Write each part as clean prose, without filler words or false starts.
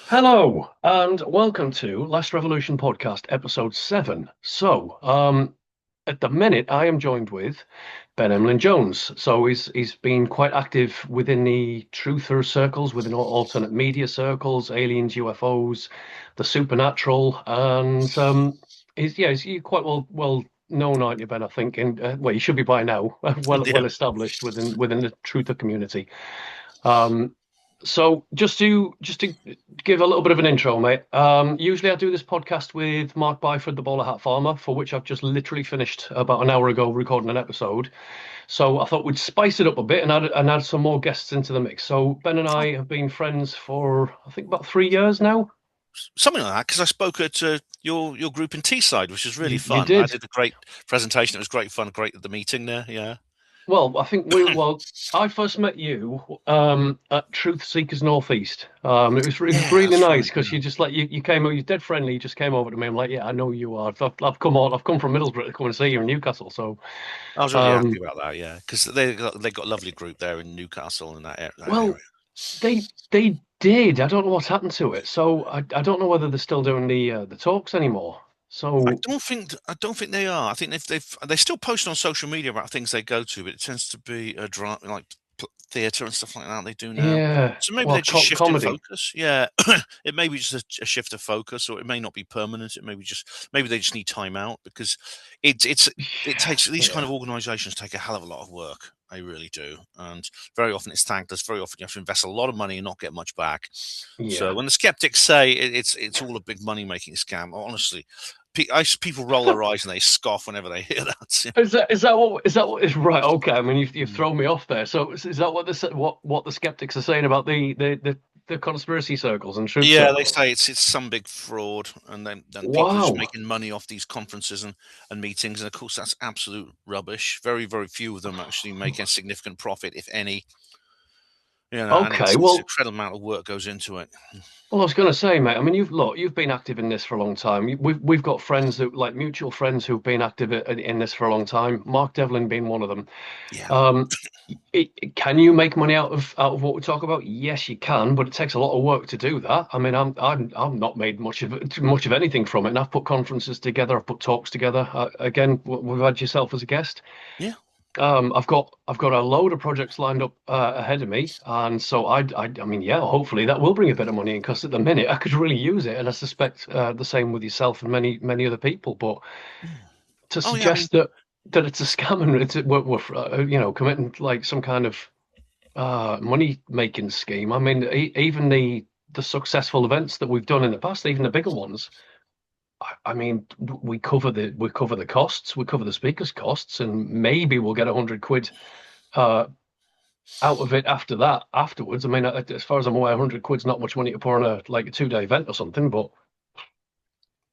Hello and welcome to Last Revolution Podcast, episode 7. At the minute, I am joined with Ben Emlyn-Jones. So he's been quite active within the truther circles, within alternate media circles, aliens, UFOs, the supernatural, and he's quite well known, aren't you, Ben? I think, and well, you should be by now, Yeah. well established within the truther community. Um, so just to give a little bit of an intro, mate. Usually I do this podcast with Mark Byford, the bowler hat farmer, for which I've just literally finished about an hour ago recording an episode. So I thought we'd spice it up a bit and add some more guests into the mix. So Ben and Oh, I have been friends for I think about 3 years now. something like that, because I spoke at your group in Teesside, which was really You fun. I did. did a great presentation. It was great fun, great at the meeting there. Yeah. Well, I first met you at Truth Seekers Northeast. It was Yeah, really that's nice right. because Yeah. you just like you came over, you're dead friendly. You just came over to me. I'm like, yeah, I know you are. I've come from Middlesbrough to come and see you in Newcastle. So, I was really happy um, about that. Yeah, because they got a lovely group there in Newcastle and that area. well, they did. I don't know what's happened to it. So I don't know whether they're still doing the talks anymore. So I don't think they are. I think they still post on social media about things they go to, but it tends to be a drama like theatre and stuff like that they do now. yeah, So maybe well, they're just shifting comedy. focus. Yeah, it may be just a shift of focus, or it may not be permanent. It may be just maybe they just need time out because it takes these kind Yeah. of organisations take a hell of a lot of work. They really do, and very often it's thankless. Very often you have to invest a lot of money and not get much back. So Yeah. when the skeptics say it's all a big money making scam, honestly, people roll their eyes and they scoff whenever they hear that. Is that what is right? Okay, I mean you've Mm. thrown me off there. So is that what the skeptics are saying about the conspiracy circles and truth Yeah, they circles? say it's some big fraud, and then people are just Wow. making money off these conferences and meetings, and of course that's absolute rubbish. Very few of them actually make a significant profit, if any. And Okay. it's an incredible amount of work goes into it. Well, I was going to say, mate. I mean, you've been active in this for a long time. We've got friends that like mutual friends who've been active in this for a long time. Mark Devlin being one of them. Yeah. Um, can you make money out of what we talk about? Yes, you can, but it takes a lot of work to do that. I mean, I'm not made much of anything from it, and I've put conferences together, I've put talks together. Again, we've had yourself as a guest. Yeah. I've got a load of projects lined up ahead of me, and so I mean, yeah, hopefully that will bring a bit of money in because at the minute I could really use it, and I suspect the same with yourself and many other people. But Mm. to Oh yeah, I mean, suggest that it's a scam and we're committing like some kind of money making scheme. I mean, even the successful events that we've done in the past, even the bigger ones. I mean, we cover the costs, we cover the speakers' costs, and maybe we'll get 100 quid uh, out of it after that. Afterwards, I mean, as far as I'm aware, 100 quid's not much money to pour on a like a 2 day event or something. But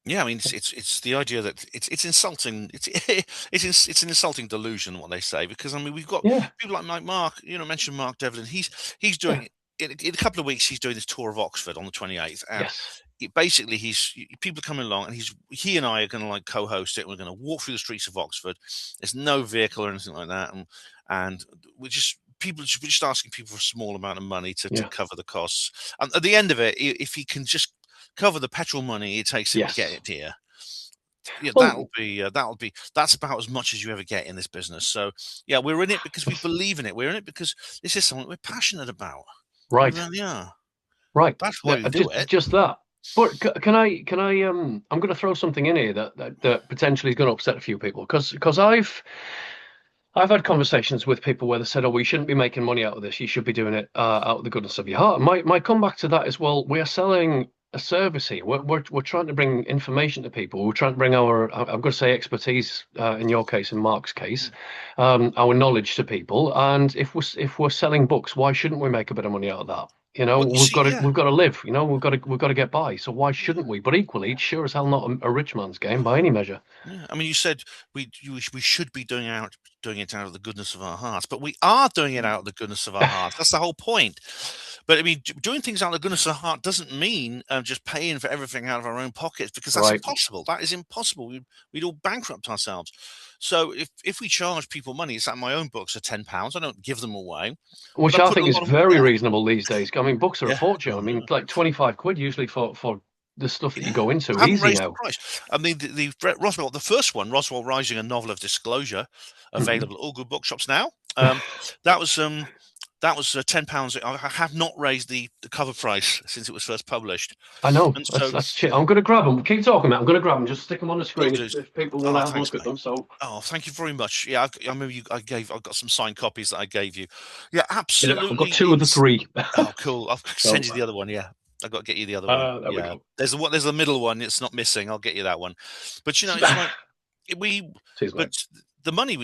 yeah, I mean, it's the idea that it's insulting. It's an insulting delusion what they say because I mean we've got yeah, people like Mark. Mentioned Mark Devlin. He's yeah, doing in a couple of weeks. He's doing this tour of Oxford on the 28th, and yes, basically he's people are coming along, and he and I are going to like co-host it. We're going to walk through the streets of Oxford. There's no vehicle or anything like that, and we're just asking people for a small amount of money to yeah, cover the costs. And at the end of it, if he can just cover the petrol money it takes him to get yes. it here. Yeah, Well, that's about as much as you ever get in this business. So yeah, we're in it because we believe in it. We're in it because this is something we're passionate about. We right, really are. right. That's why Yeah, we do just it. just that. But can I I'm going to throw something in here that potentially is going to upset a few people because I've had conversations with people where they said, "Oh, we shouldn't be making money out of this. You should be doing it out of the goodness of your heart." My comeback to that is, well, we are selling a service here. We're trying to bring information to people. We're trying to bring I'm going to say expertise in your case, in Mark's case, our knowledge to people. And if we're selling books, why shouldn't we make a bit of money out of that? Well, you We've see, got to yeah, we've got to live. We've got to get by. So why yeah. shouldn't we? But equally, it's sure as hell not a rich man's game by any measure. Yeah, I mean, you said we should be doing it out of the goodness of our hearts, but we are doing it out of the goodness of our hearts. That's the whole point. But I mean, doing things out of the goodness of the heart doesn't mean just paying for everything out of our own pockets, because that's Right. impossible. That is impossible. We'd all bankrupt ourselves. So if we charge people money, it's like my own books are £10. I don't give them away, but Which I I put think a is lot of very yeah, reasonable these days. I mean, books are a yeah. fortune. I Oh mean, no. like 25 quid usually for the stuff that you Yeah, go into I haven't easy raised the now. price. I mean, the Roswell, the first one, Roswell Rising, a novel of disclosure, Mhm. available at all good bookshops now. That was £10. I have not raised the cover price since it was first published, I know. and so That's shit. I'm going to grab them. Keep talking, mate. I'm going to grab them. Just stick them on the will screen do. if people want to Oh, have a thanks, look at mate. them. So, Oh, thank you very much. Yeah, I remember you. I've got some signed copies that I gave you. Yeah, yeah, I've got absolutely. two of the It's three. oh, cool. I'll So, send you the other one. Yeah, I got to get you the other one. there we Yeah, go. there's the one. There's the middle one. It's not missing. I'll get you that one. But it's like we Cheers, mate. but the money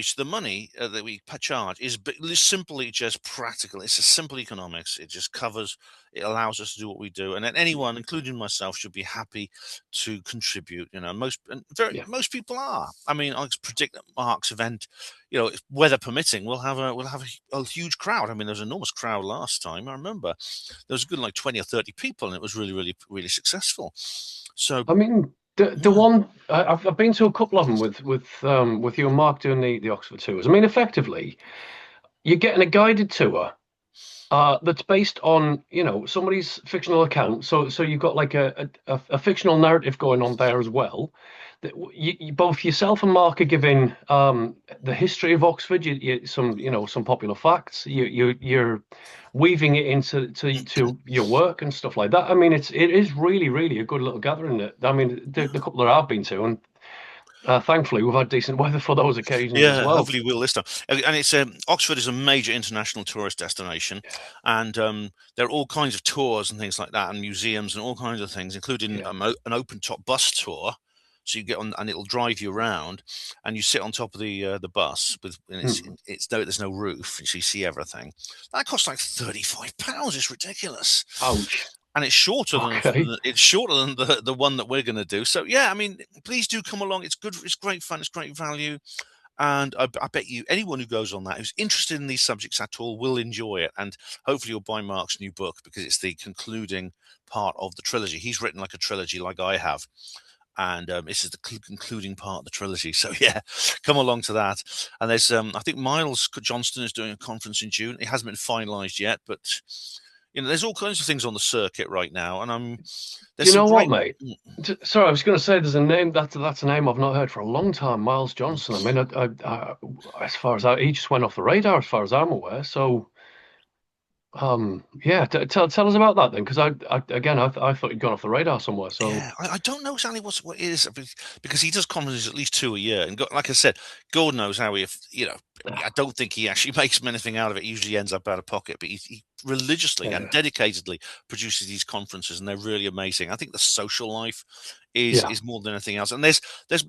that we charge is simply just practical. It's a simple economics. It just covers, it allows us to do what we do, and then anyone, including myself, should be happy to contribute. Yeah. Most people are. I mean, I predict that Mark's event, weather permitting, we'll have a huge crowd. I mean, there was an enormous crowd last time. I remember there was a good like 20 or 30 people, and it was really, really, really successful. So I mean, the yeah. one I've been to a couple of them with you and Mark doing the Oxford tours. I mean, effectively, you're getting a guided tour that's based on somebody's fictional account. So you've got like a fictional narrative going on there as well. That both yourself and Mark are giving the history of Oxford. Some popular facts. You're weaving it to your work and stuff like that. I mean, it is really really a good little gathering. I mean, the couple that I've been to, and thankfully we've had decent weather for those occasions as Yeah, well. hopefully we'll this time. And it's Oxford is a major international tourist destination, and there are all kinds of tours and things like that, and museums and all kinds of things, including Yeah. an open top bus tour. So you get on, and it'll drive you around, and you sit on top of the bus and Hmm. there's no roof, so you see everything. That costs like £35. It's ridiculous, Ouch. and it's shorter than Okay. the one that we're going to do. So yeah, I mean, please do come along. It's good. It's great fun. It's great value. And I bet you anyone who goes on that who's interested in these subjects at all will enjoy it. And hopefully you'll buy Mark's new book, because it's the concluding part of the trilogy. He's written like a trilogy, like I have. And this is the concluding part of the trilogy. So yeah, come along to that. And there's, I think Miles Johnston is doing a conference in June. It hasn't been finalised yet, but there's all kinds of things on the circuit right now. And Do there's you some know what, great. mate? Sorry, I was going to say there's a name that's a name I've not heard for a long time, Miles Johnson. I mean, as far as he just went off the radar, as far as I'm aware. So, yeah, tell us about that then, because I thought he'd gone off the radar somewhere. So, Yeah, I don't know exactly what it is, because he does conferences at least two a year, and like I said, God knows how I don't think he actually makes anything out of it. He usually ends up out of pocket, but he religiously and yeah, dedicatedly produces these conferences, and they're really amazing. I think the social life yeah, is more than anything else, and there's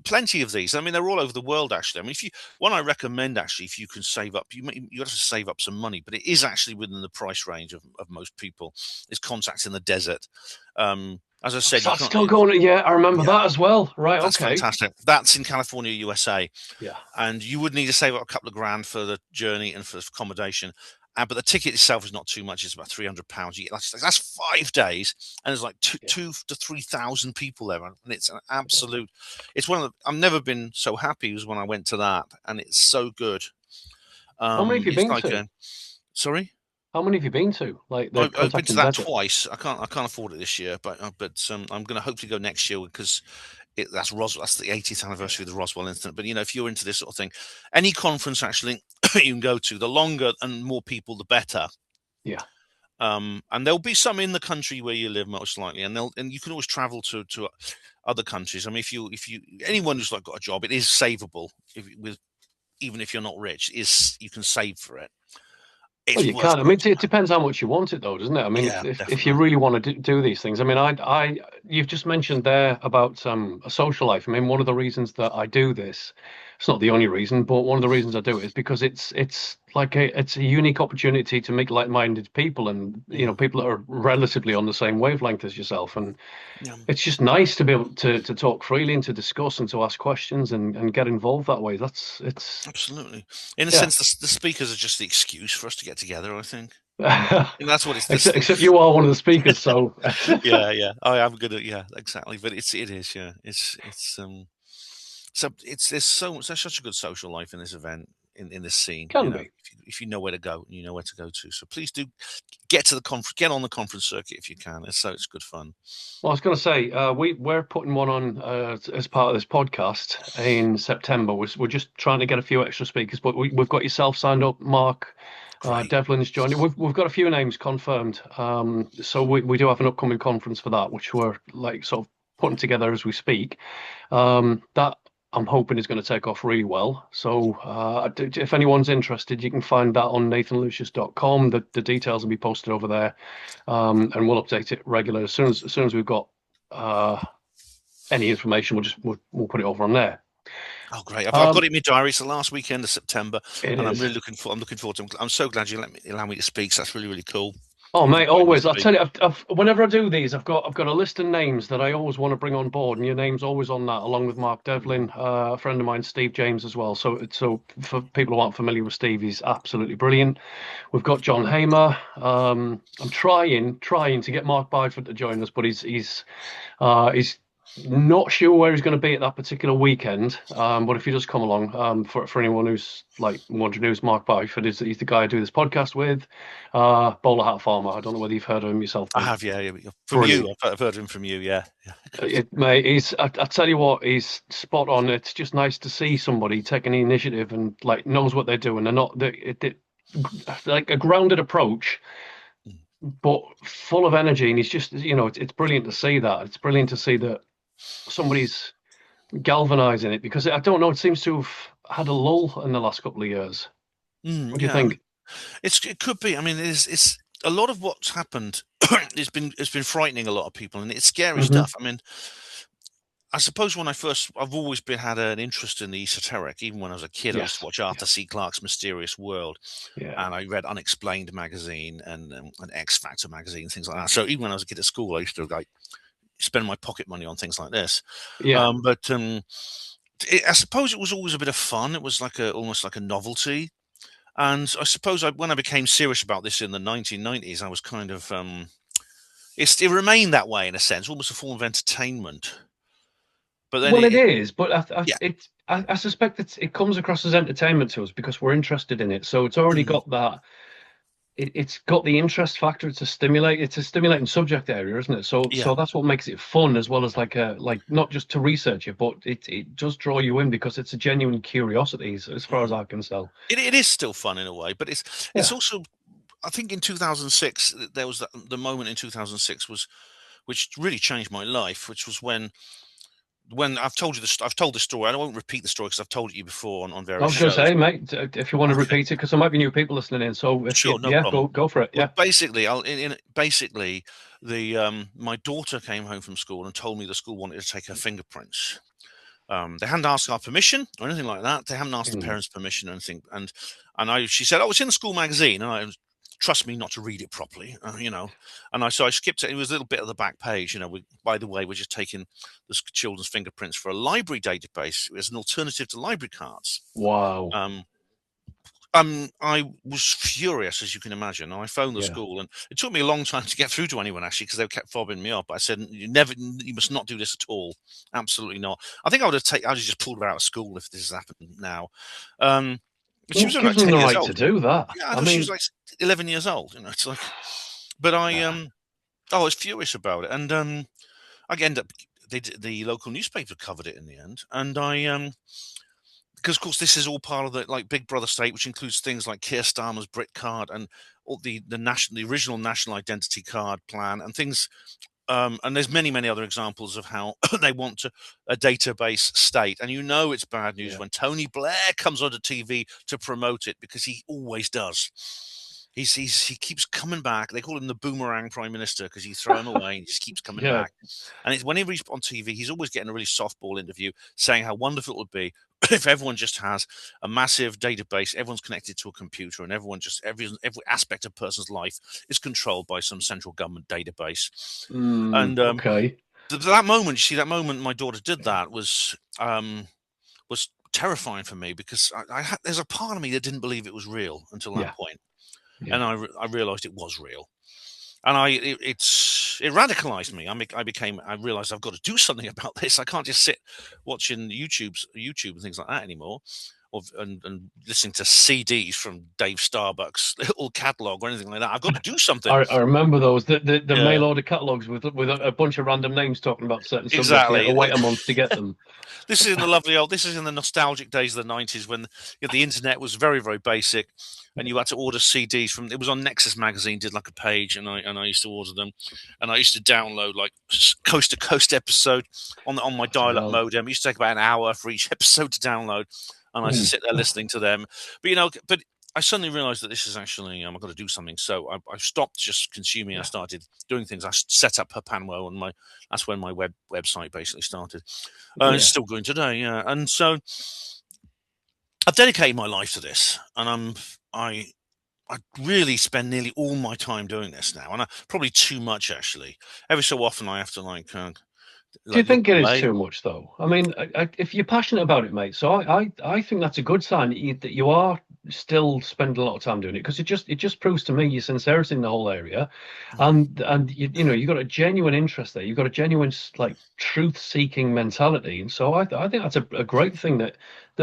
plenty of these. I mean, they're all over the world actually. I mean, if you one I recommend actually, if you can save up, you have to save up some money, but it is actually within the price range of most people. Is Contact in the Desert. As I said, you that's can't. still going. Yeah, I remember Yeah, that as well. Right, that's okay. fantastic. That's in California, USA, Yeah, and you would need to save up a couple of grand for the journey and for accommodation. But the ticket itself is not too much. It's about £300. That's 5 days, and there's like yeah. two to 3,000 people there, and it's an absolute. It's one of the. I've never been so happy as when I went to that, and it's so good. How many have you It's been like to? a. Sorry. How many have you been to? Like the I've been Contact to in the that Desert? twice. I can't afford it this year, but I'm going to hopefully go next year, because that's Roswell. That's the 80th Yeah, anniversary of the Roswell incident. But if you're into this sort of thing, any conference actually you can go to, the longer and more people, the better. yeah. And there'll be some in the country where you live, most likely, and you can always travel to other countries. I mean, if you anyone who's like got a job, it is savable. With even if you're not rich, is you can save for it. Well, It's you worth can. I going mean, to. it depends how much you want it, though, doesn't it? I mean, Yeah, if you definitely. really want to do these things, I mean, you've just mentioned there about a social life. I mean, one of the reasons that I do this, it's not the only reason, but one of the reasons I do it is because it's a unique opportunity to meet like-minded people, and Mm. people that are relatively on the same wavelength as yourself. And Yeah. it's just nice to be able to talk freely and to discuss and to ask questions and get involved that way. That's it's Absolutely. In a Yeah. sense, the speakers are just the excuse for us to get together, I think. And that's what it's this. Except you are one of the speakers, so Yeah, yeah. I am good at, yeah, exactly. But it is, yeah. So it's there's such a good social life in this event, in this scene. can be. If you know where to go, you know where to go to. So please do get to the conference, get on the conference circuit if you can. It's good fun. Well, I was going to say, we're putting one on as part of this podcast in September. We're just trying to get a few extra speakers, but we've got yourself signed up, Mark. Great. Devlin's joining. We've got a few names confirmed. So we do have an upcoming conference for that, which we're like sort of putting together as we speak. That I'm hoping is going to take off really well. So if anyone's interested, you can find that on nathanlucius.com. The details will be posted over there, and we'll update it regularly as soon as we've got any information. We'll put it over on there. Oh, great! I've got Um, it in my diary. It's the last weekend of September, it and I'm is. really I'm looking forward to it. I'm so glad you allow me to speak. So that's really, really cool. Oh, You've mate, invited me to always. I'll speak. tell you, whenever I do these, I've got a list of names that I always want to bring on board, and your name's always on that, along with Mark Devlin, a friend of mine, Steve James, as well. So for people who aren't familiar with Steve, he's absolutely brilliant. We've got John Hamer. I'm trying to get Mark Bideford to join us, but he's not sure where he's going to be at that particular weekend. But if he does come along, for anyone who's like wondering who's Mark Byford, he's the guy I do this podcast with. Bowler Hat Farmer. I don't know whether you've heard of him yourself, I but have, yeah, yeah. From you. brilliant. I've heard him from you, yeah. Mate, I tell you what, he's spot on. It's just nice to see somebody taking the initiative and like knows what they're doing. They're not like a grounded approach, but full of energy. And he's just, it's brilliant to see that. It's brilliant to see that somebody's galvanizing it because I don't know, it seems to have had a lull in the last couple of years. What do you Yeah, I mean, think? it could be. I mean, it's a lot of what's happened. It's been frightening a lot of people, and it's scary Hmm. stuff. I mean, I suppose I've always had an interest in the esoteric. Even when I was a kid, I used to Yes. watch Arthur Yeah. C. Clarke's Mysterious World, Yeah. and I read Unexplained magazine and X Factor magazine, things like that. So even when I was a kid at school, I used to like spend my pocket money on things like this. Yeah. But I suppose it was always a bit of fun. It was like almost like a novelty. And I suppose when I became serious about this in the 1990s, I was kind of it remained that way in a sense, almost a form of entertainment. But then Well, it it is, but yeah, I suspect it comes across as entertainment to us because we're interested in it. So it's already mm, got that. It's got the interest factor. It's a stimulating subject area, isn't it? So yeah, that's what makes it fun as well as like not just to research it, but it does draw you in because it's a genuine curiosity as far as mm. I can tell. It is still fun in a way, but it's Yeah. also, I think in 2006 there was the moment in 2006 was which really changed my life, which was when I've told you this. I've told this story. I won't repeat the story because I've told it you before on I various was going to shows. say, mate, if you want to Okay, repeat it, because there might be new people listening in. So if you, sure, no yeah, problem. go for it. Well, Yeah. basically, basically the my daughter came home from school and told me the school wanted to take her fingerprints. They hadn't asked our permission or anything like that. They hadn't asked the Mm. parents' permission or anything. She said, "Oh, it's in the school magazine." And I trust me not to read it properly, so I skipped it. It was a little bit of the back page. By the way, we're just taking the children's fingerprints for a library database as an alternative to library cards. Wow. Um, I was furious, as you can imagine. I phoned the Yeah. school, and it took me a long time to get through to anyone actually, because they kept fobbing me up. I said, you must not do this at all. Absolutely not." I think I would have just pulled her out of school if this has happened now. But she Well, was it only gives about them 10 the years right to old. do that. Yeah, I I thought she was mean, like 11 years old. It's like, but nah. I was furious about it, and I ended up the local newspaper covered it in the end, and because of course this is all part of the like Big Brother state, which includes things like Keir Starmer's Brit card and all the original national identity card plan and things. And there's many other examples of how they want a database state, and it's bad news Yeah. when Tony Blair comes onto TV to promote it because he always does. He keeps coming back. They call him the boomerang prime minister because you throw him away and he just keeps coming Yeah. back. And it's whenever he's on TV, he's always getting a really softball interview saying how wonderful it would be if everyone just has a massive database, everyone's connected to a computer, and everyone just every aspect of a person's life is controlled by some central government database. And Okay. that moment, you see, that moment my daughter did that was terrifying for me because there's a part of me that didn't believe it was real until that Yeah. point, Yeah. and I realized it was real, and it radicalized me. I realized I've got to do something about this. I can't just sit watching YouTube and things like that anymore, and listening to CDs from Dave Starbucks' little catalog or anything like that. I've got to do something. I remember those the Yeah, mail order catalogs with a bunch of random names talking about certain subjects. You had to exactly. wait a month to get them. This is in the lovely old. This is in the nostalgic days of the '90s when the internet was very, very basic, and you had to order CDs from. It was on Nexus magazine, did like a page, and I used to order them, and I used to download like coast to coast episode on my Fucking dial-up hell. modem. It used to take about an hour for each episode to download, and I used to Mm. sit there listening to them. But I suddenly realized that this is actually I've got to do something. So I stopped just consuming. I Yeah. started doing things. I set up Herpanwo, and my that's when my website basically started. It's Yeah. still going today, yeah. And so I've dedicated my life to this, and I really spend nearly all my time doing this now, and probably too much actually. Every so often, I have to Do you look think it is away. too much, though? I mean, if you're passionate about it, mate, so I think that's a good sign that you are still spending a lot of time doing it because it just proves to me your sincerity in the whole area, and you got a genuine interest there. You've got a genuine like truth-seeking mentality, and so I think that's a great thing that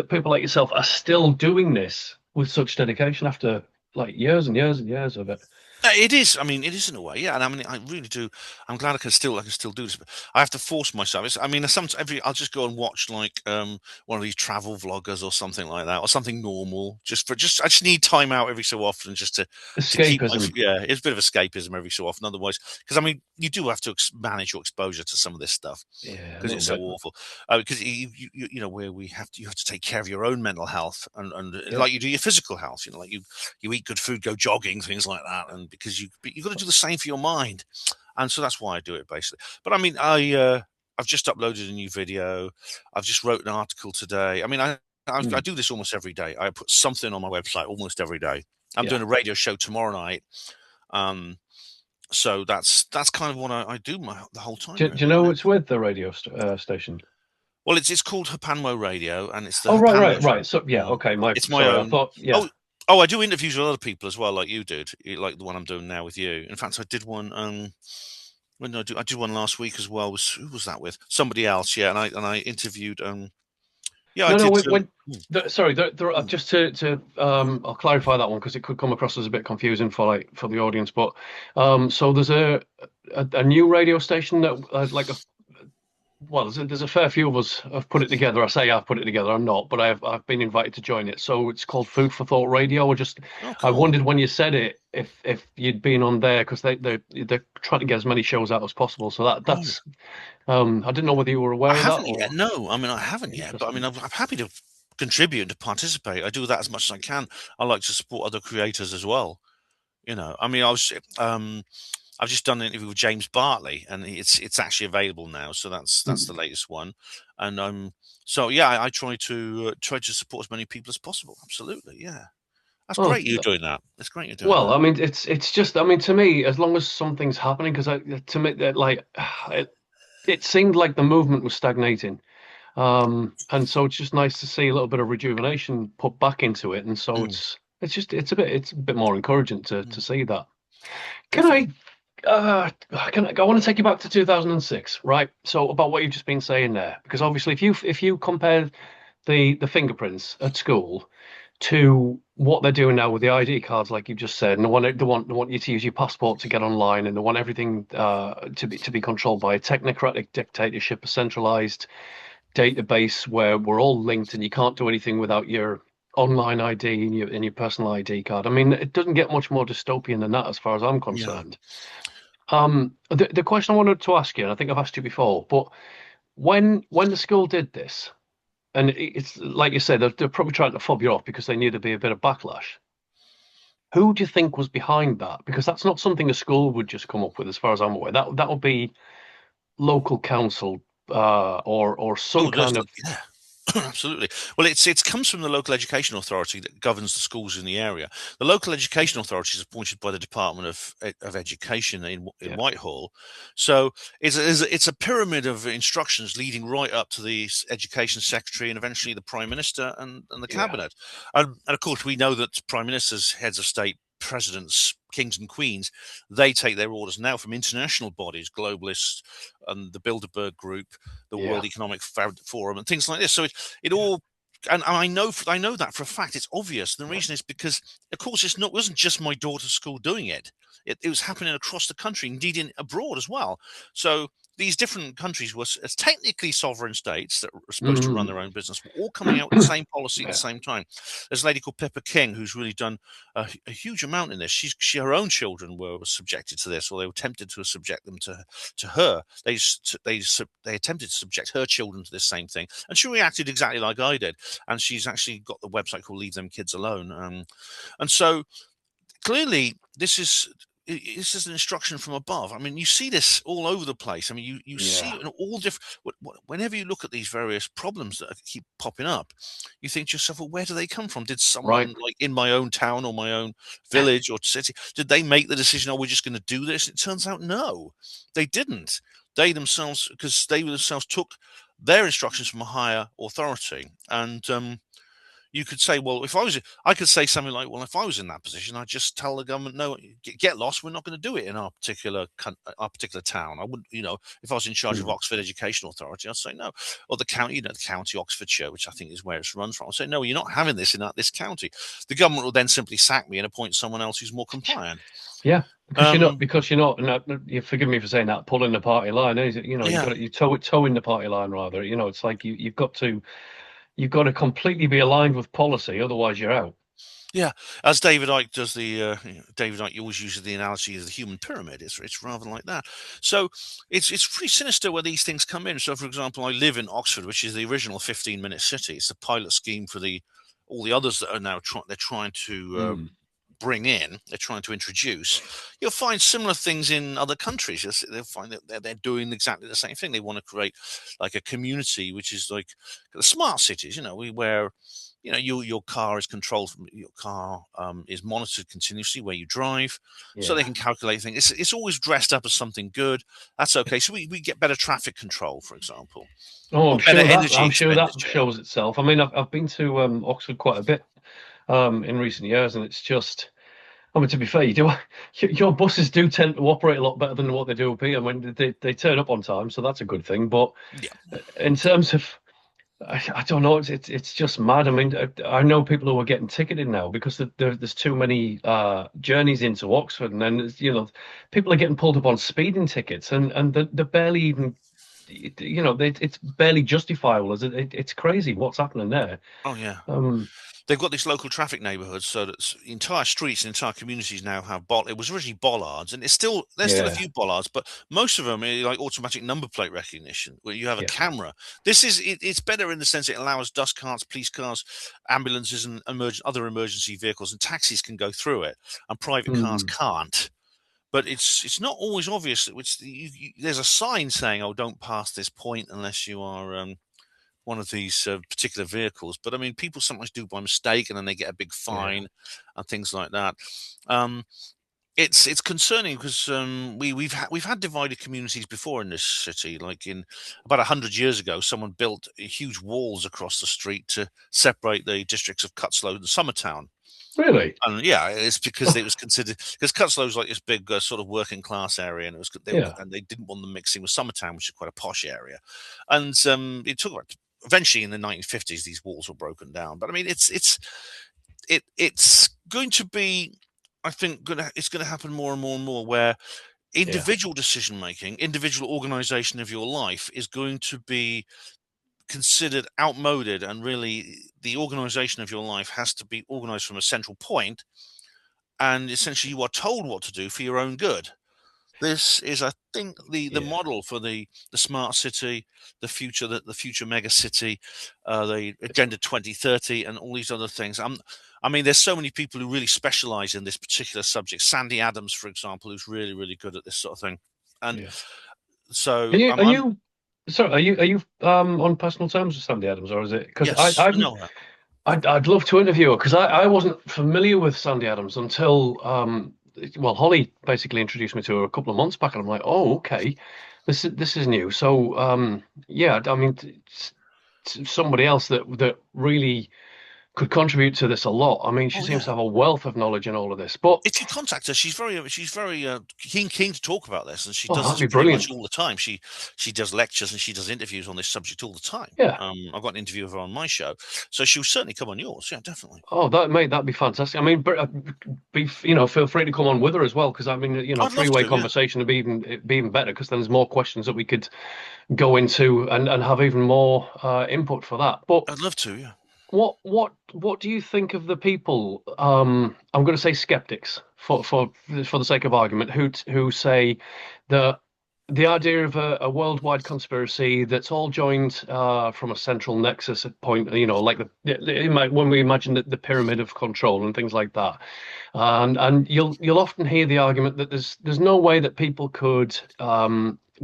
people like yourself are still doing this with such dedication after like years and years and years of it. It is. I mean, it is in a way, yeah. And I mean, I really do. I'm glad I can still do this. But I have to force myself. I mean, I'll just go and watch like one of these travel vloggers or something like that, or something normal. I just need time out every so often just to keep my Escapism. yeah. It's a bit of escapism every so often. Otherwise, because I mean, you do have to manage your exposure to some of this stuff Yeah, a because little it's so bit. awful. Because where you have to take care of your own mental health and Yeah. like you do your physical health. Like you eat good food, go jogging, things like that, and because you've got to do the same for your mind, and so that's why I do it basically. But I mean, I've just uploaded a new video. I've just wrote an article today. I mean, I Mm. do this almost every day. I put something on my website almost every day. I'm Yeah. doing a radio show tomorrow night. Um, so that's kind of what I do the whole time Do you really. know Yeah. it's with the radio station? Well, it's called Hapanwo Radio, and it's the Oh, right, Hapanwo. right, right. So, yeah, Mm. okay. It's my Sorry, I own. thought, yeah. Oh, oh, I do interviews with other people as well, like you did, like the one I'm doing now with you. In fact, I did one. When did I do? I did one last week as well. Who was that with? Somebody else, yeah. And I interviewed. Yeah, I No, no. did. Sorry, Mm, just I'll clarify that one because it could come across as a bit confusing for for the audience. But so there's a new radio station that like well, there's a fair few of us have put it together. I say I've put it together. I'm not, but I've been invited to join it. So it's called Food for Thought Radio. oh, I cool. wondered when you said it if you'd been on there because they're trying to get as many shows out as possible. So Right. that's I didn't know whether you were I aware of that haven't yet. or No, I mean I haven't yet. But I mean interesting. I'm happy to contribute and to participate. I do that as much as I can. I like to support other creators as well. I mean I've just done an interview with James Bartley, and it's actually available now. So that's the Hmm. latest one, and so yeah, I try to support as many people as possible. Absolutely, yeah. That's Oh, great you're doing that. It's great you're doing well, that. I mean, it's just, I mean, to me, as long as something's happening, because to me, that like, it seemed like the movement was stagnating, and so it's just nice to see a little bit of rejuvenation put back into it, and so Mm, it's a bit more encouraging mm, to see that. Can definitely. I want to take you back to 2006, right? So about what you've just been saying there, because obviously, if you compare the fingerprints at school to what they're doing now with the ID cards, like you just said, and they want you to use your passport to get online, and they want everything to be controlled by a technocratic dictatorship, a centralized database where we're all linked, and you can't do anything without your online ID and your personal ID card. I mean, it doesn't get much more dystopian than that, as far as I'm Yeah. concerned. The question I wanted to ask you, and I think I've asked you before, but when the school did this, and it's like you said, they're probably trying to fob you off because they knew there'd be a bit of backlash. Who do you think was behind that? Because that's not something a school would just come up with, as far as I'm aware. That would be local council, or some Oh, there's kind of, yeah. Absolutely. Well, it comes from the local education authority that governs the schools in the area. The local education authority is appointed by the Department of Education in yeah, Whitehall. So it's a pyramid of instructions leading right up to the education secretary and eventually the prime minister and the yeah, cabinet. And of course, we know that prime ministers, heads of state, presidents, kings and queens, they take their orders now from international bodies, globalists, and the Bilderberg Group, the yeah, World Economic Forum, and things like this. So it yeah. all, and I know that for a fact. It's obvious. The reason is because, of course, it wasn't just my daughter's school doing it. It was happening across the country, indeed abroad as well. So these different countries were as technically sovereign states that were supposed to run Mm. their own business, were all coming out with the same policy at the Yeah. same time. There's a lady called Pippa King who's really done a huge amount in this. Her own children were subjected to this, or they were tempted to subject them to her. They attempted to subject her children to this same thing, and she reacted exactly like I did. And she's actually got the website called Leave Them Kids Alone. And so clearly this is an instruction from above. I mean, you see this all over the place. I mean, you see Yeah. it in all different. Whenever you look at these various problems that keep popping up, you think to yourself, "Well, where do they come from? Did Right. someone like in my own town or my own village or city, did they make the decision? Oh, we're just going to do this?" It turns out, no, they didn't. Because they themselves took their instructions from a higher authority, and you could say, well, I could say something like, well, if I was in that position, I'd just tell the government, no, get lost. We're not going to do it in our particular town. I wouldn't, if I was in charge of Mm. Oxford Education Authority, I'd say no. Or the county, the county Oxfordshire, which I think is where it runs from. I'd say, no, you're not having this in this county. The government will then simply sack me and appoint someone else who's more compliant. Yeah, Um, because you're not, and you forgive me for saying that, pulling the party line, is it? You yeah, got you towing the party line rather. It's like you've got to completely be aligned with policy, otherwise you're out. Yeah, as David Icke does David Icke always uses the analogy of the human pyramid. It's rather like that. So it's pretty sinister where these things come in. So, for example, I live in Oxford, which is the original 15-minute city. It's a pilot scheme for the all the others that are now they're trying to Mm. bring in. They're trying to introduce. You'll find similar things in other countries. They'll find that they're doing exactly the same thing. They want to create like a community, which is like the smart cities. Where your car is controlled from your car is monitored continuously where you drive, so they Yeah. can calculate things. It's always dressed up as something good. That's okay. So we get better traffic control, for example, Oh, or better energy I'm sure that expenditure. shows itself. I mean, I've been to Oxford quite a bit in recent years, and it's just. I mean, to be fair, your buses do tend to operate a lot better than what they do up here. I mean, they turn up on time, so that's a good thing. But Yeah, in terms of, I don't know, it's just mad. I mean, I know people who are getting ticketed now because there's too many journeys into Oxford, and then people are getting pulled up on speeding tickets, and they're barely even, it's barely justifiable. It's crazy what's happening there. oh yeah. Um, They've got these local traffic neighbourhoods, so that entire streets and entire communities now have it was originally bollards, and there's still a yeah, few bollards, but most of them are like automatic number plate recognition, where you have a yeah, camera. It's better in the sense it allows dust carts, police cars, ambulances, and other emergency vehicles and taxis can go through it, and private cars mm, can't. But it's not always obvious that there's a sign saying, "Oh, don't pass this point unless you are." One of these particular vehicles. But I mean, people sometimes do by mistake, and then they get a big yeah, fine and things like that. Um, it's concerning because we've had divided communities before in this city. Like in about 100 years ago, someone built huge walls across the street to separate the districts of Cutslow and Summertown. really, And yeah, it's because it was considered because Cutslow's like this big sort of working class area, and yeah, and they didn't want them mixing with Summertown, which is quite a posh area. And it took about eventually in the 1950s these walls were broken down. But I mean, it's going to be, I think, it's going to happen more and more and more where yeah. individual decision making, individual organization of your life is going to be considered outmoded, and really the organization of your life has to be organized from a central point, and essentially you are told what to do for your own good. This is, I think, the Yeah, model for the smart city, the future mega city, the Agenda 2030, and all these other things. I mean, there's so many people who really specialize in this particular subject. Sandy Adams, for example, who's really, really good at this sort of thing. And yeah. so Are I'm you sorry? Are you on personal terms with Sandy Adams, or is it because yes, I've no, I'd love to interview her because I wasn't familiar with Sandy Adams until well, Holly basically introduced me to her a couple of months back, and I'm like, oh, okay, this is new. So yeah, I mean, somebody else that really could contribute to this a lot. I mean, she oh seems yeah. to have a wealth of knowledge in all of this. But If you contact her, she's very keen to talk about this, and she oh, does that'd this be pretty much brilliant. all the time. She does lectures and she does interviews on this subject all the time. Yeah. I've got an interview of her on my show, so she'll certainly come on yours. Yeah, definitely. Oh, that'd be fantastic. I mean, feel free to come on with her as well, because I mean, I'd love three-way to. Yeah, conversation would be even better because then there's more questions that we could go into and have even more input for that. But I'd love to. Yeah. what do you think of the people? I'm going to say skeptics for the sake of argument, who say that the idea of a worldwide conspiracy that's all joined from a central nexus at point, like when we imagine the pyramid of control and things like that, and you'll often hear the argument that there's no way that people could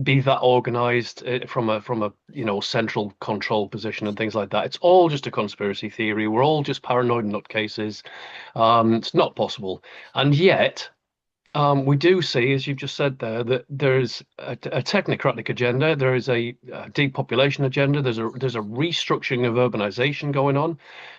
be that organized from a central control position and things like that. It's all just a conspiracy theory. We're all just paranoid nutcases. It's not possible, and yet. We do see, as you've just said there, that there's a technocratic agenda, there is a depopulation agenda, there's a restructuring of urbanization going on,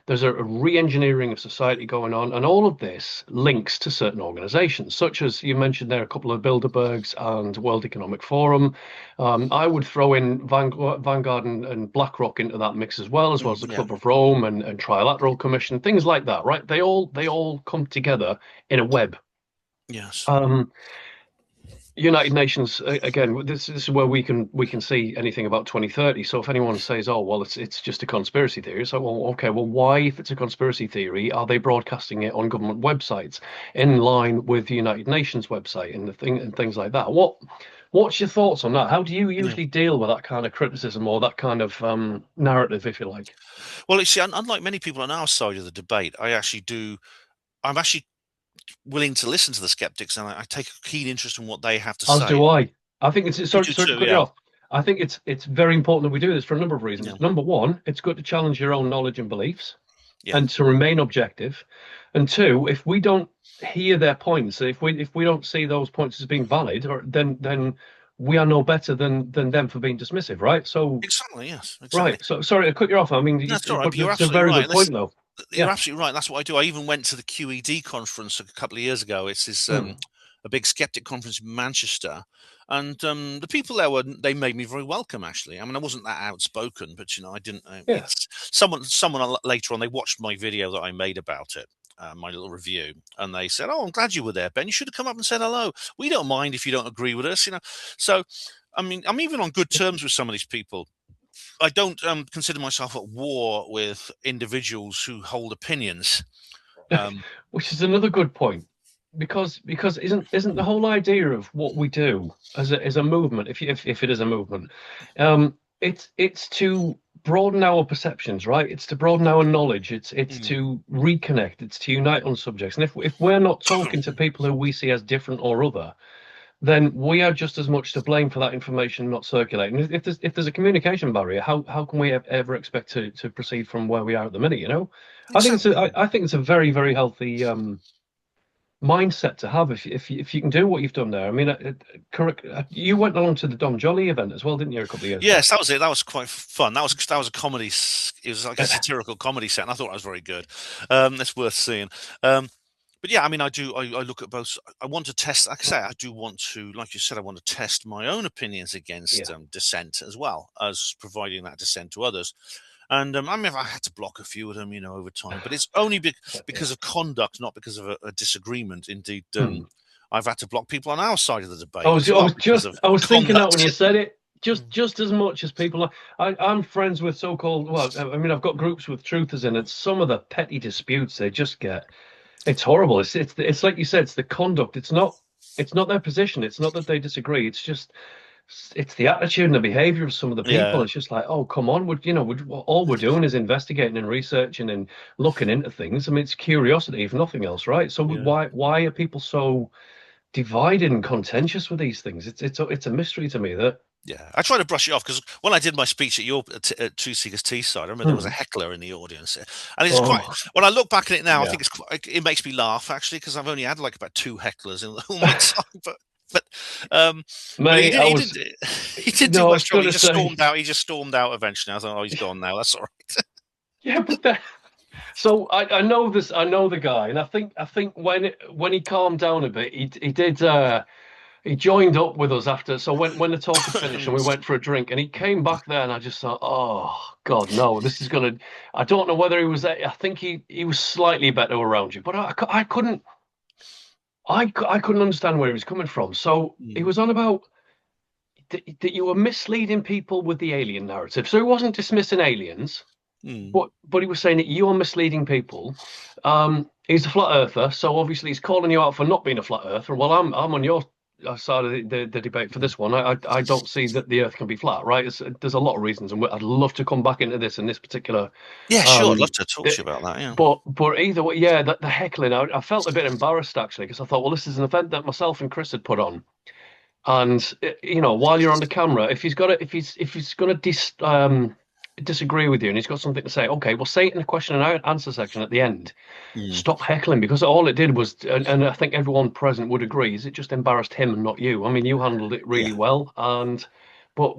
there's a re-engineering of society going on, and all of this links to certain organizations, such as you mentioned there, a couple of Bilderbergs and World Economic Forum. I would throw in Vanguard and BlackRock into that mix as well as the Yeah. Club of Rome and Trilateral Commission, things like that, right? They all come together in a web. Yes. Um, United Nations again. This is where we can see anything about 2030. So if anyone says, "Oh, well, it's just a conspiracy theory," so well, okay, well, why, if it's a conspiracy theory, are they broadcasting it on government websites in line with the United Nations website and the thing and things like that? What's your thoughts on that? How do you Yeah. usually deal with that kind of criticism or that kind of narrative, if you like? Well, you see, unlike many people on our side of the debate, I actually do. I'm actually willing to listen to the skeptics, and I take a keen interest in what they have to As say. do I. I think it's You sorry, do sorry to too, cut you yeah. off. I think it's very important that we do this for a number of reasons. Yeah. Number one, it's good to challenge your own knowledge and beliefs Yeah. and to remain objective. And two, if we don't hear their points, if we don't see those points as being valid, or then we are no better than them for being dismissive, right? So Exactly. Yes. Exactly. right. So sorry to cut you off. I mean, That's all right. but But you're it's a absolutely very right. good And this, point, though. you're Yeah. absolutely right. That's what I do. I even went to the QED conference a couple of years ago. It's this Mm. a big skeptic conference in Manchester, and the people there they made me very welcome. Actually, I mean, I wasn't that outspoken, but I didn't. Yeah. It's someone later on. They watched my video that I made about it. My little review, and they said, "Oh, I'm glad you were there, Ben. You should have come up and said hello. We don't mind if you don't agree with us." So, I mean, I'm even on good terms with some of these people. I don't consider myself at war with individuals who hold opinions. Um, Which is another good point, because isn't the whole idea of what we do as a movement, if it is a movement, it's to broaden our perceptions, right? It's to broaden our knowledge. It's mm, to reconnect. It's to unite on subjects. And if we're not talking to people who we see as different or other, then we are just as much to blame for that information not circulating. If there's a communication barrier, how can we ever expect to proceed from where we are at the minute? I think it's exactly. I think it's a very very healthy mindset to have if you can do what you've done there. I mean, correct. You went along to the Dom Jolly event as well, didn't you, a couple of years back? Yes, that was it. That was quite fun. That was a comedy. It was like a satirical comedy set, and I thought it was very good. It's worth seeing. But yeah, I mean, I do. I look at both. I want to test. Like I say, I do want to, like you said, I want to test my own opinions against Yeah, dissent as well as providing that dissent to others. And I mean, I had to block a few of them, over time, but it's only yeah. because of conduct, not because of a disagreement. Indeed, Hmm. I've had to block people on our side of the I debate was as I well was because just of I was thinking that when you conduct. said it. Just Mm. just as much as people are, I'm friends with so-called, well, I mean, I've got groups with truthers in it. Some of the petty disputes they just get, it's horrible. It's like you said, it's the conduct. It's not. It's not their position. It's not that they disagree. It's just it's the attitude and the behavior of some of the people. Yeah, It's just like, oh, come on, all we're doing is investigating and researching and looking into things. I mean, it's curiosity, if nothing else, right? So yeah. why are people so divided and contentious with these things? It's a mystery to me that. Yeah, I try to brush it off because when I did my speech at your at Two Seekers Teesside, I remember there was a Hmm. heckler in the audience, and it's quite. Oh, When I look back at it now, I yeah. think it makes me laugh actually because I've only had like about two hecklers in all my time, but um, but Mate, I he was didn't he didn't do no, I much was trouble. gonna say, He just stormed out eventually. I thought, oh, he's gone now. That's all right. yeah, but that. So I know this. I know the guy, and I think when he calmed down a bit, he did. He joined up with us after. So when the talk had finished and we went for a drink, and he came back there, and I just thought, oh God, no, this is gonna. I don't know whether he was. I think he was slightly better around you, but I couldn't. I couldn't understand where he was coming from. So he Mm, was on about that you were misleading people with the alien narrative. So he wasn't dismissing aliens. mm, But he was saying that you're misleading people. He's a flat earther, so obviously he's calling you out for not being a flat earther. Well, I'm on your side of the debate for mm. this one. I don't see that the Earth can be flat, right? There's a lot of reasons, and I'd love to come back into this in this particular. Yeah, sure. I'd love Um, to talk to the- you about that. Yeah, but either way, yeah, the heckling. I felt a bit embarrassed actually because I thought, well, this is an event that myself and Chris had put on. And while you're on the camera, if he's going to disagree with you and he's got something to say, okay, well, say it in the question and answer section at the end. mm, Stop heckling because all it did was, and I think everyone present would agree, is it just embarrassed him and not you. I mean, you handled it yeah. really well, but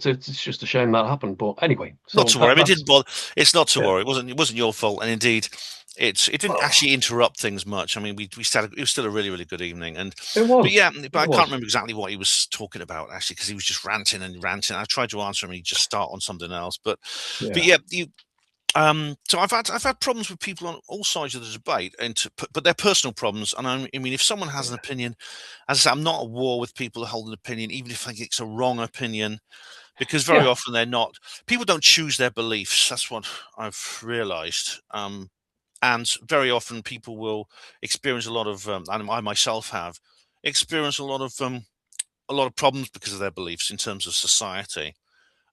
it's just a shame that happened. But anyway, Not so to worry. I mean, it that's didn't bother. It's not to yeah, worry. It wasn't your fault, and indeed, it didn't oh, actually interrupt things much. I mean, we started. It was still a really good evening, and it but was, yeah, but it I can't was, remember exactly what he was talking about actually because he was just ranting and ranting. I tried to answer him, and he'd just start on something else. But yeah, yeah, you. So I've had problems with people on all sides of the debate, but they're personal problems. And I mean, if someone has an yeah, opinion, as I say, I'm not at war with people who hold an opinion, even if I think it's a wrong opinion because very yeah, often they're not. People don't choose their beliefs. That's what I've realised. And very often people will experience a lot of, and I myself have experienced a lot of problems because of their beliefs in terms of society.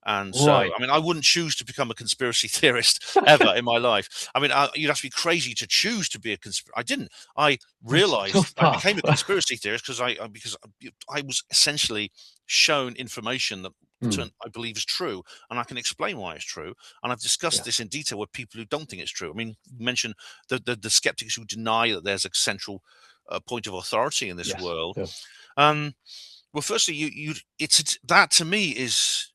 And so, right. I mean, I wouldn't choose to become a conspiracy theorist ever in my life. I mean, you'd have to be crazy to choose to be a conspiracy. I didn't. I It's a realized tough I became a path. conspiracy theorist because I was essentially shown information that Hmm, I believe is true, and I can explain why it's true. And I've discussed yeah, this in detail with people who don't think it's true. I mean, you mentioned the skeptics who deny that there's a central point of authority in this yes, world. yeah, Um, well, firstly, it's that to me is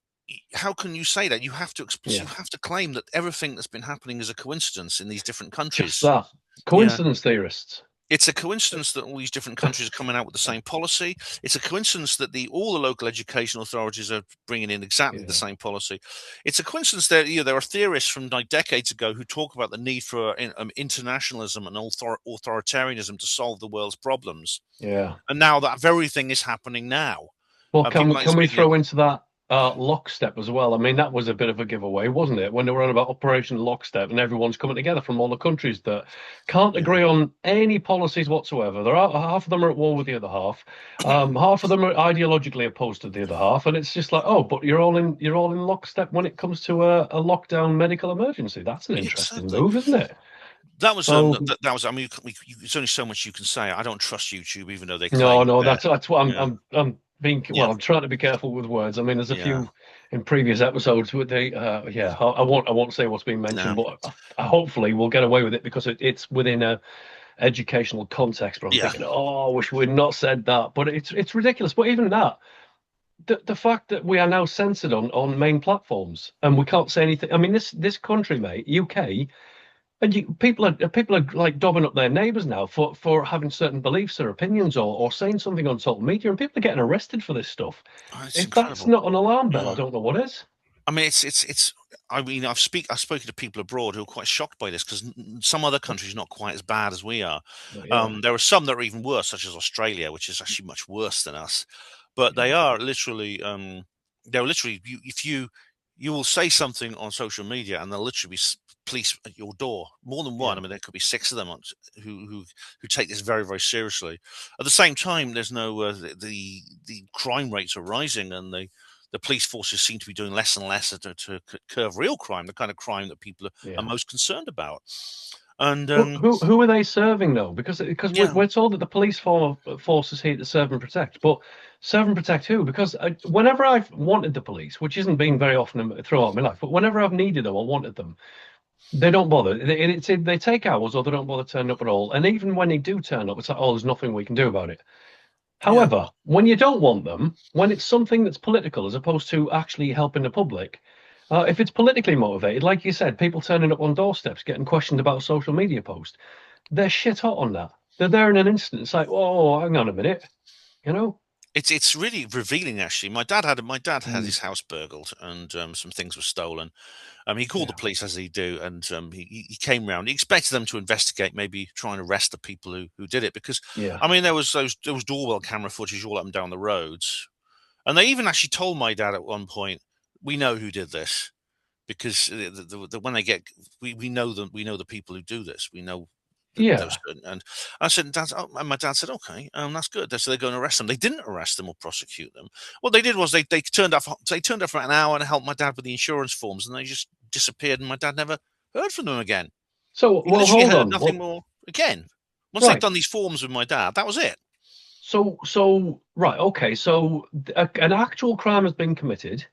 how can you say that? You yeah. have to claim that everything that's been happening is a coincidence in these different Just countries. that. Yeah. Coincidence theorists. It's a coincidence that all these different countries are coming out with the same policy. It's a coincidence that all the local education authorities are bringing in exactly the Yeah. same policy. It's a coincidence that there are theorists from like decades ago who talk about the need for internationalism and authoritarianism to solve the world's problems, Yeah. and now that very thing is happening now. Well, People like can this we video. throw into that lockstep as well? I mean, that was a bit of a giveaway, wasn't it? When they were on about Operation Lockstep and everyone's coming together from all the countries that can't Yeah. agree on any policies whatsoever. Half of them are at war with the other half. Half of them are ideologically opposed to the other half, and it's just like, oh, but you're all in lockstep when it comes to a lockdown medical emergency. That's an interesting Exactly. move, isn't it? That was So that was. I mean, there's only so much you can say. I don't trust YouTube, even though they no, claim no, that. that's what I'm Yeah, I'm being yeah, well. I'm trying to be careful with words. I mean, there's a yeah. few in previous episodes with the yeah. I won't say what's being mentioned, No, but hopefully we'll get away with it because it's within a educational context. But I'm yeah. thinking, oh, I wish we'd not said that. But it's ridiculous. But even that, the fact that we are now censored on main platforms and we can't say anything. I mean, this country, mate, UK. And people are like dobbing up their neighbours now for having certain beliefs or opinions or saying something on social media, and people are getting arrested for this stuff. Oh, it's If that's incredible. not an alarm bell, I Yeah. don't know what is. I mean, it's. I mean, I've spoken to people abroad who are quite shocked by this because some other countries are not quite as bad as we are. Yeah, There are some that are even worse, such as Australia, which is actually much worse than us. But yeah, they're literally, if you you will say something on social media, and there'll literally be police at your door, more than one. Yeah. I mean, there could be six of them who take this very, very seriously. At the same time, there's no the crime rates are rising, and the police forces seem to be doing less and less to curb real crime, the kind of crime that people are Yeah. most concerned about. And Who are they serving though? Because yeah, we're told that the police force is here to serve and protect, but serve and protect who? Because whenever I've wanted the police, which isn't been very often throughout my life, but whenever I've needed them or wanted them, they don't bother. They take hours or they don't bother turning up at all. And even when they do turn up, it's like, oh, there's nothing we can do about it. yeah. However, when you don't want them, when it's something that's political as opposed to actually helping the public, if it's politically motivated, like you said, people turning up on doorsteps getting questioned about a social media post, they're shit hot on that. They're there in an instant. It's like, oh, hang on a minute, you know? It's really revealing, actually. My dad had Mm, his house burgled, and some things were stolen. He called the yeah, police, as he do, and he came round. He expected them to investigate, maybe try and arrest the people who did it, because yeah. I mean there was doorbell camera footage all up and down the roads, and they even actually told my dad at one point, "We know who did this, because when they get we know them, we know the people who do this, we know." Those, Yeah. and I said, Dad, oh, and my dad said, okay, that's good. So they're going to arrest them. They didn't arrest them or prosecute them. What they did was they turned up for an hour and helped my dad with the insurance forms, and they just disappeared, and my dad never heard from them again. So, He well, literally hold heard on. nothing Well, more again. Once they'd right. done these forms with my dad, that was it. Right. Okay. So an actual crime has been committed.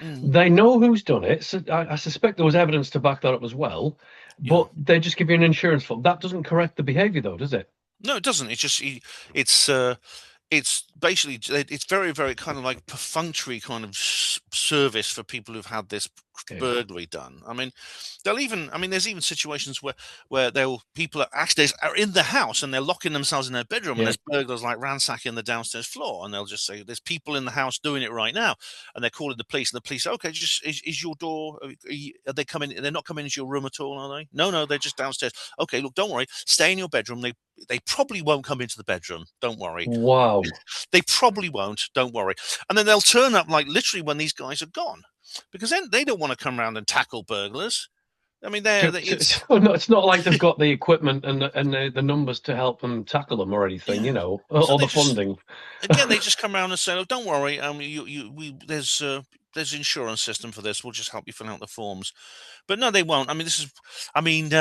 Mm, They know who's done it. So I suspect there was evidence to back that up as well, yeah. but they just give you an insurance form. That doesn't correct the behavior, though, does it? No, it doesn't. It's it's basically it's very, very kind of like perfunctory kind of service for people who've had this Yeah. burglary done. I mean, there's even situations where they'll people are actually are in the house and they're locking themselves in their bedroom, and Yeah. there's burglars like ransacking the downstairs floor, and they'll just say there's people in the house doing it right now, and they're calling the police, and the police, okay, just is your door, are they coming, they're not coming into your room at all, are they? No, they're just downstairs. Okay, look, don't worry, stay in your bedroom. They probably won't come into the bedroom, don't worry. Wow. They probably won't, don't worry. And then they'll turn up like literally when these guys are gone, because then they don't want to come around and tackle burglars. I mean, it's No, it's not like they've got the equipment and the numbers to help them tackle them or anything, yeah. So or they the just funding. again they just come around and say, "Oh, don't worry. There's insurance system for this. We'll just help you fill out the forms." But no, they won't. I mean,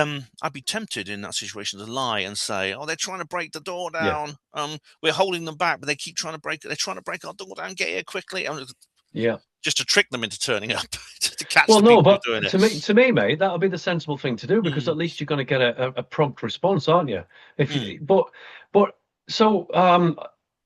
I'd be tempted in that situation to lie and say, "Oh, they're trying to break the door Yeah. down. We're holding them back, but they keep trying to break it. They're trying to break our door down. Get here quickly." Yeah. Just to trick them into turning up, to catch Well, the no, people who but are doing it. to me, mate, that'll be the sensible thing to do because Mm, at least you're going to get a prompt response, aren't you? If mm, you, but so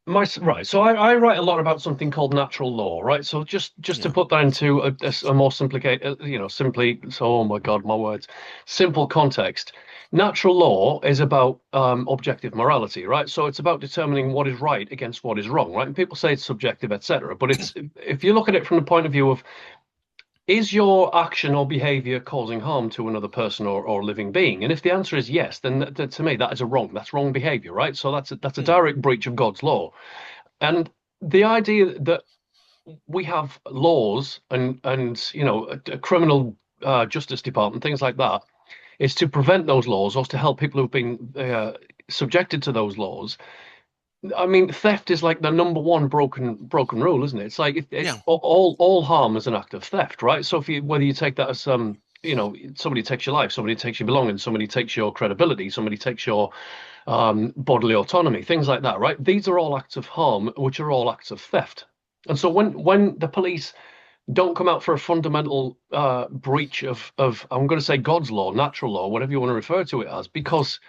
right. So I write a lot about something called natural law, right? So just to yeah, put that into a more simplicated, simply. So, oh my God, my words, simple context. Natural law is about objective morality, right? So it's about determining what is right against what is wrong, right? And people say it's subjective, etc. But it's if you look at it from the point of view of is your action or behavior causing harm to another person or living being? And if the answer is yes, then to me that is that's wrong behavior, right? So that's a mm, direct breach of God's law. And the idea that we have laws and a criminal justice department, things like that, is to prevent those laws or to help people who've been subjected to those laws. I mean, theft is like the number one broken rule, isn't it? It's like yeah, all harm is an act of theft, right? So if you whether you take that as somebody takes your life, somebody takes your belongings, somebody takes your credibility, somebody takes your bodily autonomy, things like that, right? These are all acts of harm, which are all acts of theft. And so when the police don't come out for a fundamental breach of I'm going to say God's law, natural law, whatever you want to refer to it as, because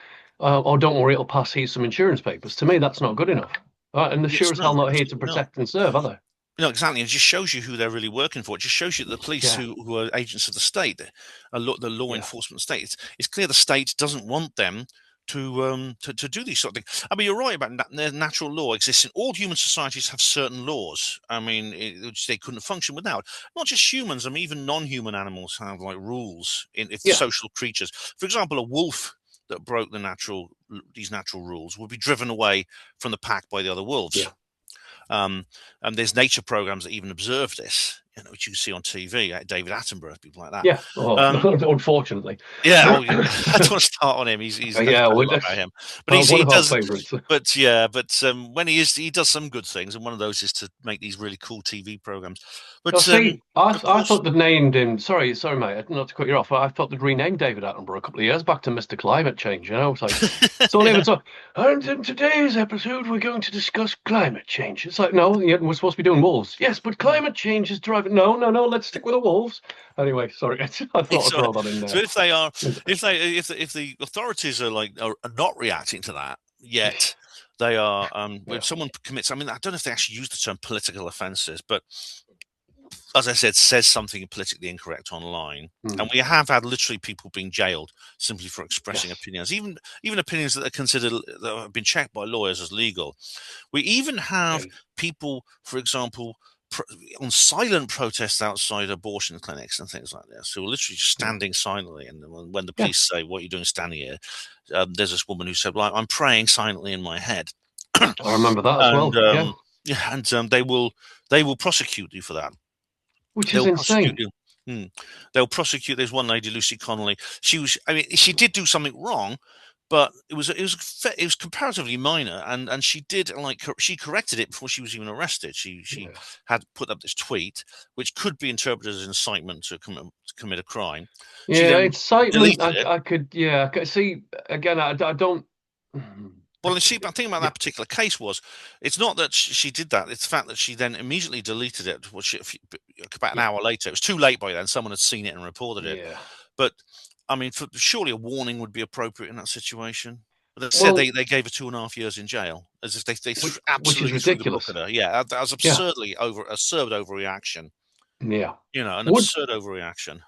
oh, don't worry, it'll pass. Here's some insurance papers. To me, that's not good enough. And they're sure yes, as hell no, not here to absolutely not. protect and serve, are they? No, exactly. It just shows you who they're really working for. It just shows you that the police Yeah, who are agents of the state, the law yeah, enforcement state. It's clear the state doesn't want them to do these sort of things. I mean, you're right about natural law exists in all human societies. Have certain laws. I mean, which they couldn't function without. Not just humans. I mean, even non-human animals have like rules in if yeah, social creatures. For example, a wolf that broke these natural rules would be driven away from the pack by the other wolves. yeah, And there's nature programs that even observe this. which you see on TV, David Attenborough, people like that. Yeah. Oh, Um, unfortunately. yeah, I don't want to start on him. Let me Yeah. tell Well, you a lot about that's him. But one he of our does. favourites. But yeah, but when he does some good things, and one of those is to make these really cool TV programs. Oh, But see, of I course, thought they'd named him. Sorry, mate, not to cut you off. I thought they'd renamed David Attenborough a couple of years back to Mr. Climate Change. It's like it's all even yeah, so. And in today's episode, we're going to discuss climate change. It's like, no, yeah, we're supposed to be doing wolves. Yes, but climate change is driving. No, no, no. Let's stick with the wolves. Anyway, sorry, I thought I'd so, throw that in so there. if they are, if the authorities are not reacting to that yet, they are. When Yeah. someone commits, I mean, I don't know if they actually use the term political offences, but as I said, says something politically incorrect online. And Mm, we have had literally people being jailed simply for expressing yes. opinions, even opinions that are considered that have been checked by lawyers as legal. We even have Okay. people, for example, on silent protests outside abortion clinics and things like this, who are literally just Yeah. standing silently. And when the Yeah. police say, "What are you doing standing here?" There's this woman who said, "Well, I'm praying silently in my head," I remember that as and well. Yeah. yeah, and they will prosecute you for that. Which is They'll prosecute insane. you. Hmm. They'll prosecute. There's one lady, Lucy Connolly. She was. I mean, she did do something wrong, but it was comparatively minor, and she did she corrected it before she was even arrested. She Yeah. had put up this tweet, which could be interpreted as incitement to commit a crime. She Yeah, then excitement. deleted it. I could, yeah, I could see again. I don't. Well, and see, the thing about Yeah, that particular case was, it's not that she did that; it's the fact that she then immediately deleted it. About an yeah, hour later, it was too late by then. Someone had seen it and reported it. yeah. But I mean, surely a warning would be appropriate in that situation. But they said Well, they gave her 2.5 years in jail, as if they which is absolutely threw the book ridiculous. at her. Yeah, that was Yeah, absurd overreaction. yeah. An Would absurd overreaction.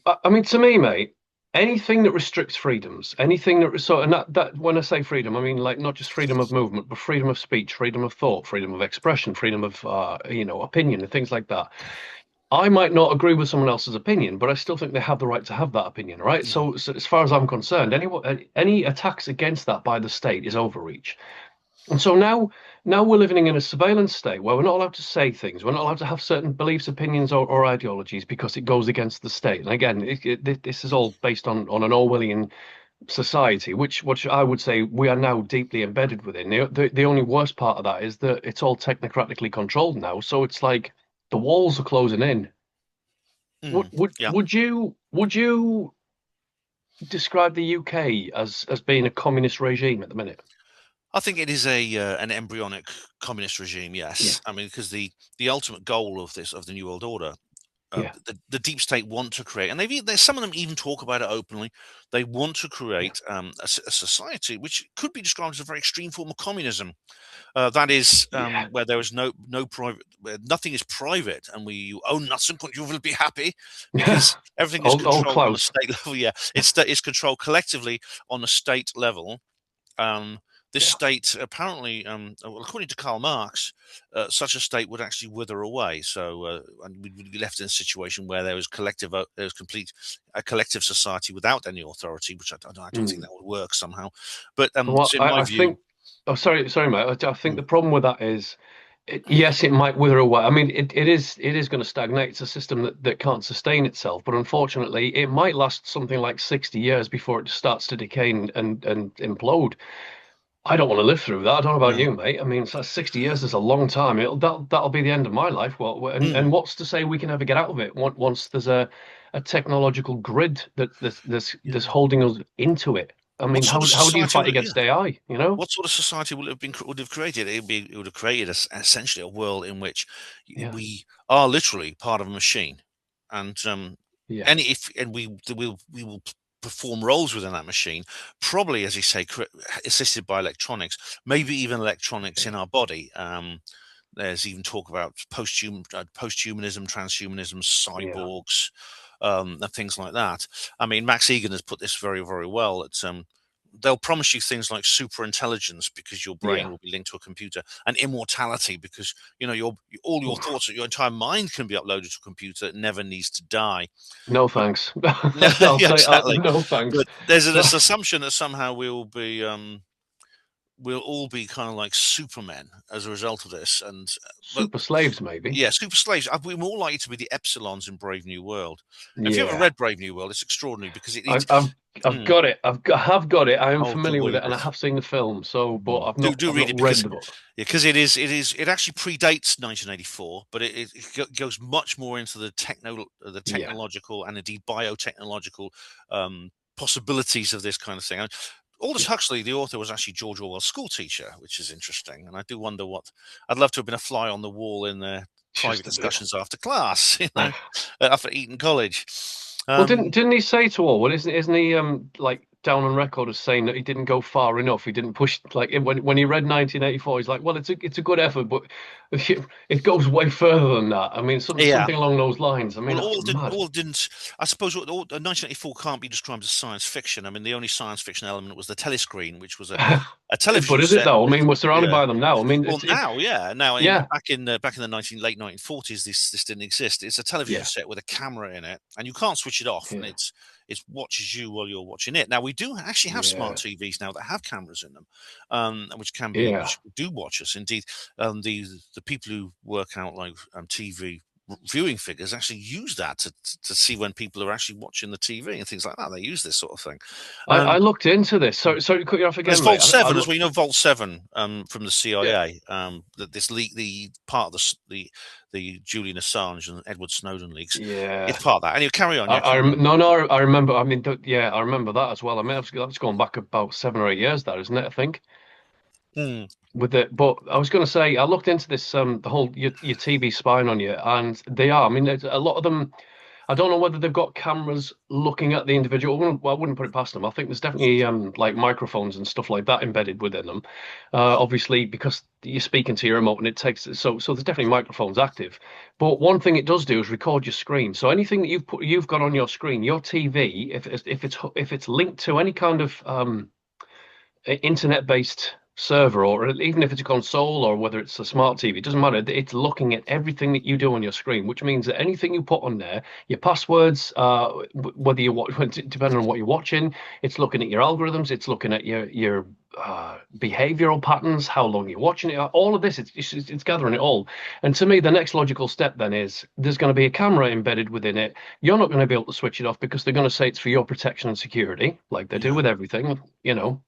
I mean to me, mate? Anything that restricts freedoms, anything and that when I say freedom, I mean like not just freedom of movement, but freedom of speech, freedom of thought, freedom of expression, freedom of opinion, and things like that. I might not agree with someone else's opinion, but I still think they have the right to have that opinion, right? Mm, So as far as I'm concerned, any attacks against that by the state is overreach. And so now we're living in a surveillance state where we're not allowed to say things. We're not allowed to have certain beliefs, opinions, or ideologies because it goes against the state. And again, this is all based on an Orwellian society, which I would say we are now deeply embedded within. The only worst part of that is that it's all technocratically controlled now. So it's like the walls are closing in. Would mm, would yeah. would you describe the UK as being a communist regime at the minute? I think it is a an embryonic communist regime. Yeah, Yes, I mean because the ultimate goal of the New World Order, yeah, the deep state want to create, and some of them even talk about it openly. They want to yeah, create a society which could be described as a very extreme form of communism. That is yeah. where there is no private, where nothing is private, and you own nothing, you will be happy because everything is Old controlled on a Klaus. state level. Yeah, it's controlled collectively on a state level. Um, this Yeah. state apparently, according to Karl Marx, such a state would actually wither away. So, and we'd be left in a situation where there was there was complete a collective society without any authority, which I don't think Mm. that would work somehow. But Well, so in my I view, think. Oh, sorry, mate. I think mm, the problem with that is, yes, it might wither away. I mean, it is going to stagnate. It's a system that can't sustain itself. But unfortunately, it might last something like 60 years before it starts to decay and implode. I don't want to live through that. I don't know about no, you, mate. I mean, 60 years is a long time. That'll be the end of my life. Well, mm, and what's to say we can ever get out of it once there's a technological grid that's yeah. holding us into it? I What mean, sort of how do you society fight would it? Yeah. against AI? You know? What sort of society would have created? It would have created essentially a world in which Yeah, we are literally part of a machine, and yeah, any if and we will perform roles within that machine, probably as you say, assisted by electronics, maybe even electronics in yeah, our body. There's even talk about posthumanism, transhumanism, yeah, cyborgs, and things like that. I mean, Max Egan has put this very, very well. That they'll promise you things like super intelligence because your brain yeah. will be linked to a computer, and immortality because all your Oof. thoughts, your entire mind can be uploaded to a computer. It never needs to die. No But thanks. no, I'll yeah, say exactly. no thanks. But there's So, this assumption that somehow we'll be we'll all be kind of like supermen as a result of this. And but Super slaves, maybe. yeah, super slaves. We're more likely to be the Epsilons in Brave New World. And if you ever Yeah. read Brave New World, it's extraordinary because I, I've I've mm, got it. I've got it. I am oh, do familiar with read it, and I it. have seen the film. So, but Do I've read not it read because the book. it actually predates 1984, but goes much more into the Yeah. technological and indeed biotechnological possibilities of this kind of thing. I mean, Aldous Yeah. Huxley, the author, was actually George Orwell's school teacher, which is interesting. And I do wonder what I'd love to have been a fly on the wall in their private Just a bit. discussions after class, after Eton College. Well, Um, didn't he say to Orwell? Isn't he like down on record as saying that he didn't go far enough? He didn't push like when he read 1984. He's like, well, it's a good effort, but it goes way further than that. I mean, yeah, something along those lines. I mean, well, that's mad. all didn't. I suppose 1984 can't be described as science fiction. I mean, the only science fiction element was the telescreen, which was a television But is it set though? I with mean, we're surrounded yeah. by them now. I mean, Well, now, yeah, now yeah, back in the late 1940s, this didn't exist. It's a television yeah, set with a camera in it, and you can't switch it off, and yeah, it watches you while you're watching it. Now we do actually have smart yeah, TVs now that have cameras in them, yeah. which do watch us. Indeed, the people who work out like TV viewing figures actually use that to see when people are actually watching the TV and things like that. They use this sort of thing. I Um, looked into this. Sorry to cut you off and there's again, mate. Vault I Seven as look, well. You know Vault Seven from the yeah, CIA. That this leak, the part of the Julian Assange and Edward Snowden leaks. yeah. It's part of that. And you carry on. Yeah, carry on. No, no, I remember. I mean, yeah, I remember that as well. I mean, that's going back about 7 or 8 years, that isn't it? I think Mm, with it. But I was going to say, I looked into this, the whole your TV spying on you, and they are. I mean, a lot of them. I don't know whether they've got cameras looking at the individual. Well, I wouldn't put it past them. I think there's definitely like microphones and stuff like that embedded within them. Obviously, because you're speaking to your remote and it takes so there's definitely microphones active. But one thing it does do is record your screen. So anything that you've got on your screen, your TV, if it's linked to any kind of internet-based server, or even if it's a console or whether it's a smart TV, it doesn't matter. It's looking at everything that you do on your screen, which means that anything you put on there, your passwords, whether you watch, depending on what you're watching, it's looking at your algorithms, it's looking at your behavioral patterns, how long you're watching it, all of this. It's gathering it all. And to me, the next logical step then is there's going to be a camera embedded within it. You're not going to be able to switch it off because they're going to say it's for your protection and security, like they do yeah, with everything, you know.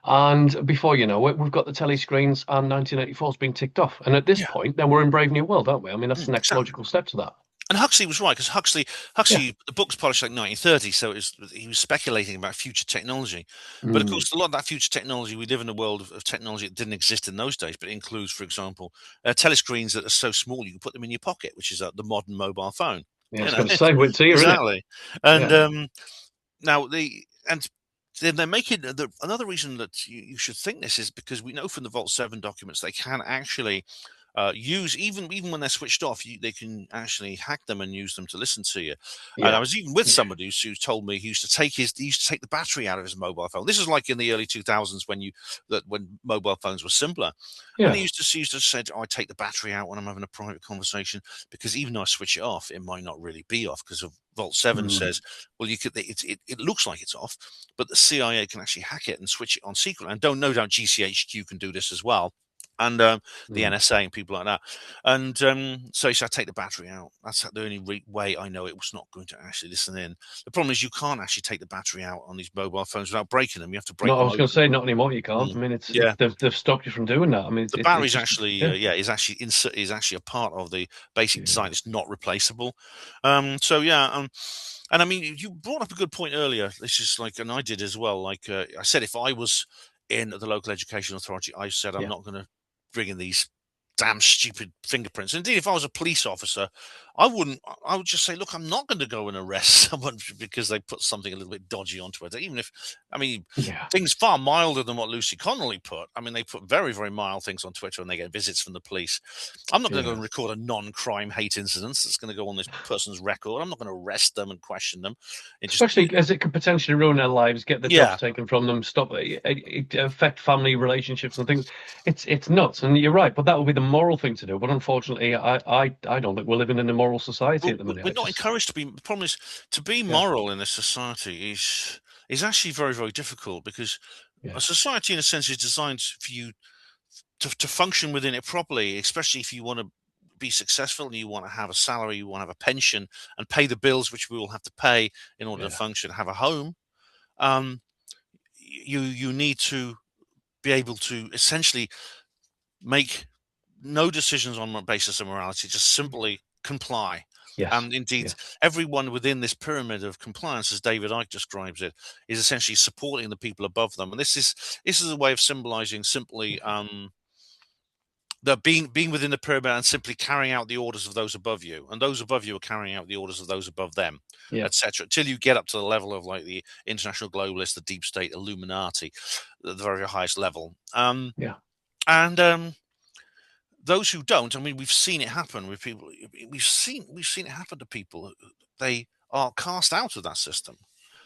And before you know it, we've got the telly screens and 1984 has been ticked off. And at this yeah. point, then we're in Brave New World, aren't we? I mean, that's the next Exactly. logical step to that. And Huxley was right because Yeah. The book's published like 1930, so he was speculating about future technology. But of Mm, course, a lot of that future technology, we live in a world of technology that didn't exist in those days, but it includes, for example, telescreens that are so small you can put them in your pocket, which is the modern mobile phone. yeah, I You was know, going to say, it's here, isn't it? exactly. And Yeah. now and then they're making another reason that you should think this is because we know from the Vault 7 documents they can actually use even when they're switched off, they can actually hack them and use them to listen to you. And I Yeah. was even with Yeah. somebody who told me he used to take the battery out of his mobile phone. This is like in the early 2000s when mobile phones were simpler, and Yeah. he used to say, "I take the battery out when I'm having a private conversation because even though I switch it off, it might not really be off because of." Vault 7 Mm, says, well, it looks like it's off, but the CIA can actually hack it and switch it on secret. And no doubt GCHQ can do this as well. And the mm. NSA and people like that. And so he said, take the battery out. That's the only way I know it was not going to actually listen in. The problem is you can't actually take the battery out on these mobile phones without breaking them. You have to No, break I them was going to open. say not anymore. You can't. Mm. I mean, it's Yeah, they've stopped you from doing that. I mean, the it's battery's just actually yeah, is actually a part of the basic yeah, design. It's not replaceable. So yeah, and I mean, you brought up a good point earlier. This is like, and I did as well. Like I said, if I was in the local education authority, I said I'm yeah, not going to bring in these damn stupid fingerprints. Indeed, if I was a police officer, I wouldn't. I would just say, look, I'm not going to go and arrest someone because they put something a little bit dodgy onto it. Even if, I mean, yeah. things far milder than what Lucy Connolly put. I mean, they put very, very mild things on Twitter and they get visits from the police. I'm not going to go Yeah. and record a non-crime hate incident that's going to go on this person's record. I'm not going to arrest them and question them. It just, Especially as it could potentially ruin their lives, get the jobs yeah, taken from them, stop it affect family relationships and things. It's nuts, and you're right. But that would be the moral thing to do. But unfortunately, I don't think we're living in a moral society well, at the minute. we're I not just encouraged to be. The problem is to be yeah, moral in this society is actually very, very difficult because A Yeah. society, in a sense, is designed for you to function within it properly, especially if you want to be successful and you want to have a salary, you want to have a pension and pay the bills, which we all have to pay in order to Yeah. function, have a home. Um, you need to be able to essentially make no decisions on the basis of morality, just simply comply. Yes. And indeed, Yes. everyone within this pyramid of compliance, as David Icke describes it, is essentially supporting the people above them. And this is a way of symbolizing simply that being within the pyramid and simply carrying out the orders of those above you, and those above you are carrying out the orders of those above them, Yeah. etc. Until you get up to the level of like the international globalists, the deep state, Illuminati, the very highest level. Yeah. And those who don't, I mean, we've seen it happen with people. We've seen it happen to people. They are cast out of that system.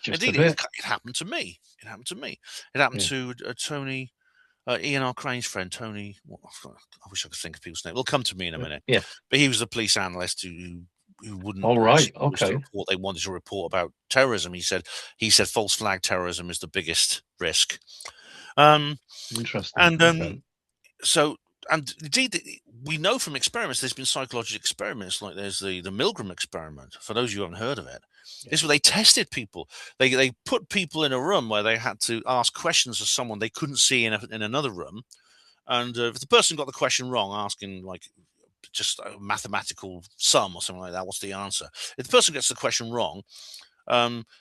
Just a Indeed, it, bit. it happened to me. It happened to me. It happened Yeah. to Tony, Ian R. Crane's friend, Tony. I wish I could think of people's name. It'll come to me in a minute. Yeah. But he was a police analyst who wouldn't All right. actually publish the Okay. report they wanted to report about terrorism. He said false flag terrorism is the biggest risk. Um, Interesting. and Okay. so and indeed we know from experiments there's been psychological experiments like there's the Milgram experiment. For those of you who haven't heard of it, Yeah. this is where they tested people. They put people in a room where they had to ask questions of someone they couldn't see in another room, and if the person got the question wrong, asking like just a mathematical sum or something like that, what's the answer? If the person gets the question wrong,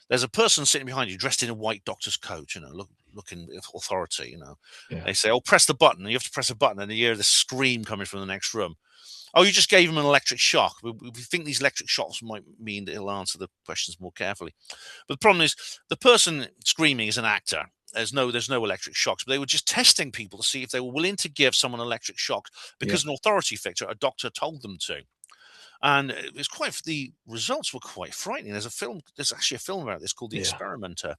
there's a person sitting behind you dressed in a white doctor's coat, looking authority, Yeah. They say, "Oh, press the button." And you have to press a button, and you hear the scream coming from the next room. "Oh, you just gave him an electric shock. We think these electric shocks might mean that he'll answer the questions more carefully." But the problem is, the person screaming is an actor. There's no electric shocks, but they were just testing people to see if they were willing to give someone an electric shock Yeah. because an authority figure, a doctor, told them to. And the results were quite frightening. There's actually a film about this called The Yeah. Experimenter.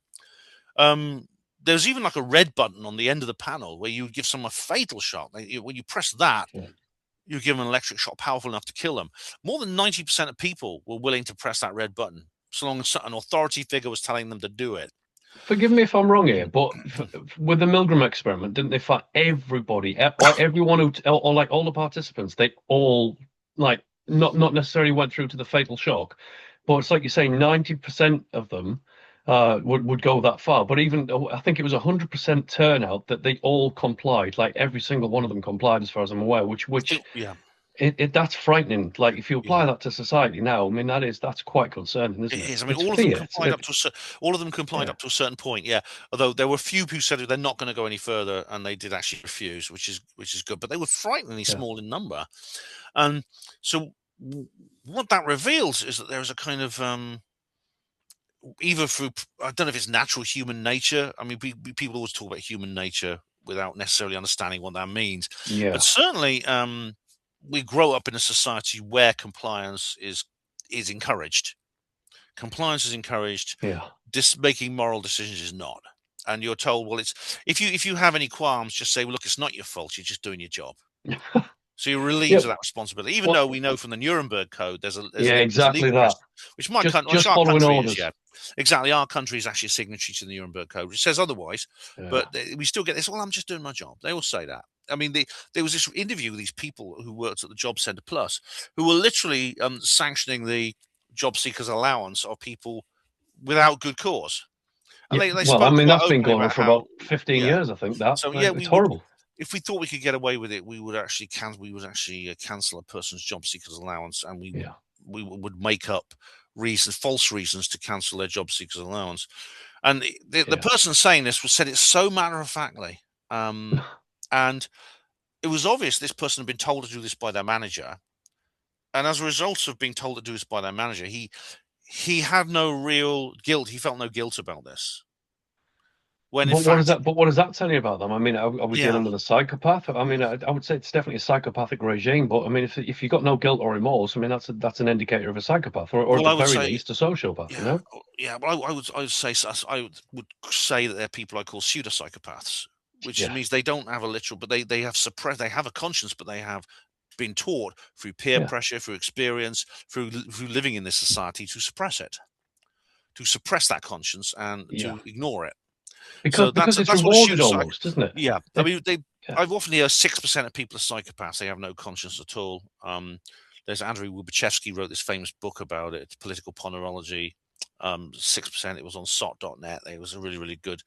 Um, there's even like a red button on the end of the panel where you would give someone a fatal shock. When you press that, Yeah. you give them an electric shock powerful enough to kill them. More than 90% of people were willing to press that red button, so long as an authority figure was telling them to do it. Forgive me if I'm wrong here, but with the Milgram experiment, didn't they find everybody, like everyone or like all the participants, they all like not necessarily went through to the fatal shock, but it's like you're saying, 90% of them would go that far. But even I think it was 100% turnout that they all complied, like every single one of them complied, as far as I'm aware. Which Yeah, that's frightening. Like if you apply yeah. that to society now, I mean that's quite concerning, isn't It it? is. I mean, It's all of them fear. complied up to all of them complied Yeah, up to a certain point. Yeah, although there were a few who said they're not going to go any further, and they did actually refuse, which is good. But they were frighteningly yeah, small in number, and so what that reveals is that there is a kind of either through I don't know if it's natural human nature. I mean, people always talk about human nature without necessarily understanding what that means, but yeah, certainly we grow up in a society where compliance is encouraged. Compliance is encouraged. yeah. Making moral decisions is not. And you're told, well, it's if you have any qualms, just say, well, look, it's not your fault. You're just doing your job. So you're relieved Yeah. of that responsibility, even though Well, we know from the Nuremberg Code there's yeah, a exactly legal that. precedent, which Just our following country is, orders. yeah, exactly. Our country is actually a signatory to the Nuremberg Code, which says otherwise, Yeah. but we still get this. Well, I'm just doing my job. They all say that. I mean, there was this interview with these people who worked at the Job Centre Plus, who were literally sanctioning the job seekers allowance of people without good cause, and Yeah. they Well, I spoke mean, quite that's been openly going on about for how, about 15 yeah. years, I think that. So yeah, It's we would, horrible. if we thought we could get away with it, we would actually cancel a person's job seekers allowance, and we would Yeah. we would make up false reasons to cancel their job seekers allowance. And the Yeah. person saying this said it so matter of factly, and it was obvious this person had been told to do this by their manager, and as a result of being told to do this by their manager, he had no real guilt. He felt no guilt about this, when in But what does fact, that? But what does that tell you about them? I mean, are we yeah. dealing with a psychopath? I mean, I would say it's definitely a psychopathic regime. But I mean, if you got no guilt or remorse, I mean, that's an indicator of a psychopath, or at Well, the I would very say, least, a sociopath. You yeah, know? yeah. Well, I would say I would say that they're people I call pseudo psychopaths, which Yeah. means they don't have a literal, but they have suppressed. They have a conscience, but they have been taught through peer Yeah. pressure, through experience, through living in this society to suppress that conscience and Yeah. to ignore it. because So because it's that's what a rewarded pseudopsych. almost, isn't it? Yeah, I It mean, they. yeah. I've often hear 6% of people are psychopaths. They have no conscience at all. There's Andrew Lubachevsky wrote this famous book about it, Political Ponerology. 6%. It was on SOT.net. It was a really, really good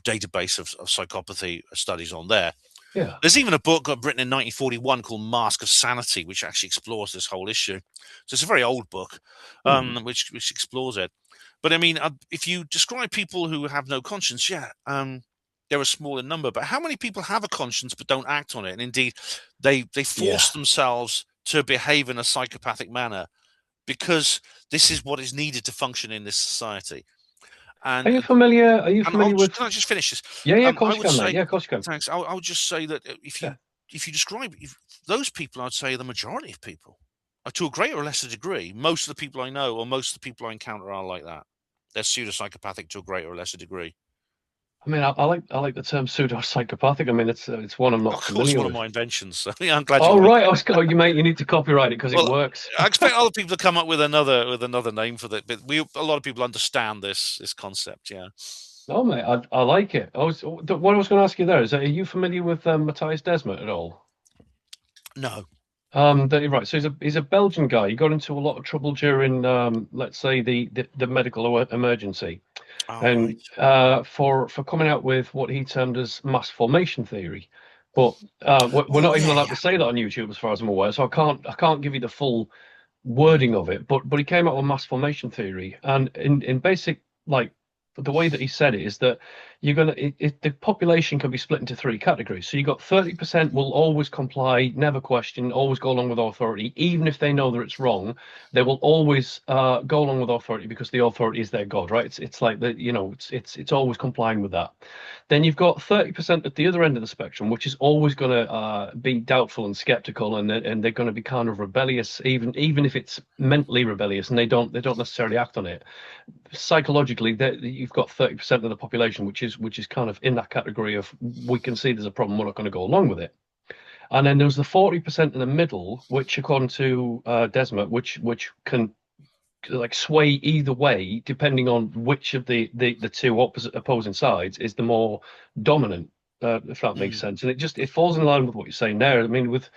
database of psychopathy studies on there. Yeah. There's even a book written in 1941 called Mask of Sanity, which actually explores this whole issue. So it's a very old book, Hmm. which explores it. But I mean, if you describe people who have no conscience, yeah, they're a smaller number. But how many people have a conscience but don't act on it? And indeed, they Yeah. force themselves to behave in a psychopathic manner because this is what is needed to function in this society. Are And you familiar? Are you familiar with? can I just finish this? Yeah, yeah, of I course you would can, mate. say, Yeah, of course you can. thanks. I would just say that Yeah. if you describe those people, I'd say the majority of people, to a greater or lesser degree, most of the people I know or most of the people I encounter are like that. They're pseudo-psychopathic to a greater or lesser degree. I mean, I like the term pseudo psychopathic. I mean, it's one I'm not Of course, familiar one of with. my inventions. So yeah, I'm glad you Oh like right, it. you mate, you need to copyright it because it Well, works. I expect other people to come up with another name for that, but a lot of people understand this concept. Yeah. Oh mate, I like it. What I was going to ask you there is, are you familiar with Matthias Desmet at all? No. Right. So he's a Belgian guy. He got into a lot of trouble during, let's say, the medical emergency, All right. and for coming out with what he termed as mass formation theory. But we're Oh not even yeah, allowed yeah. to say that on YouTube, as far as I'm aware. So I can't give you the full Mm, wording of it. But he came out with mass formation theory, and in basic, like, the way that he said it is that you're gonna the population can be split into three categories. So you got 30% will always comply, never question, always go along with authority, even if they know that it's wrong. They will always go along with authority because the authority is their god, right? It's like the it's always complying with that. Then you've got 30% at the other end of the spectrum, which is always going to be doubtful and skeptical, and they're going to be kind of rebellious, even if it's mentally rebellious, and they don't necessarily act on it. Psychologically, you've got 30% of the population, which is kind of in that category of we can see there's a problem, we're not going to go along with it. And then there's the 40% in the middle, which, according to Desmond, which can like sway either way depending on which of the two opposing sides is the more dominant, if that makes mm, sense. And it falls in line with what you're saying there. I mean, with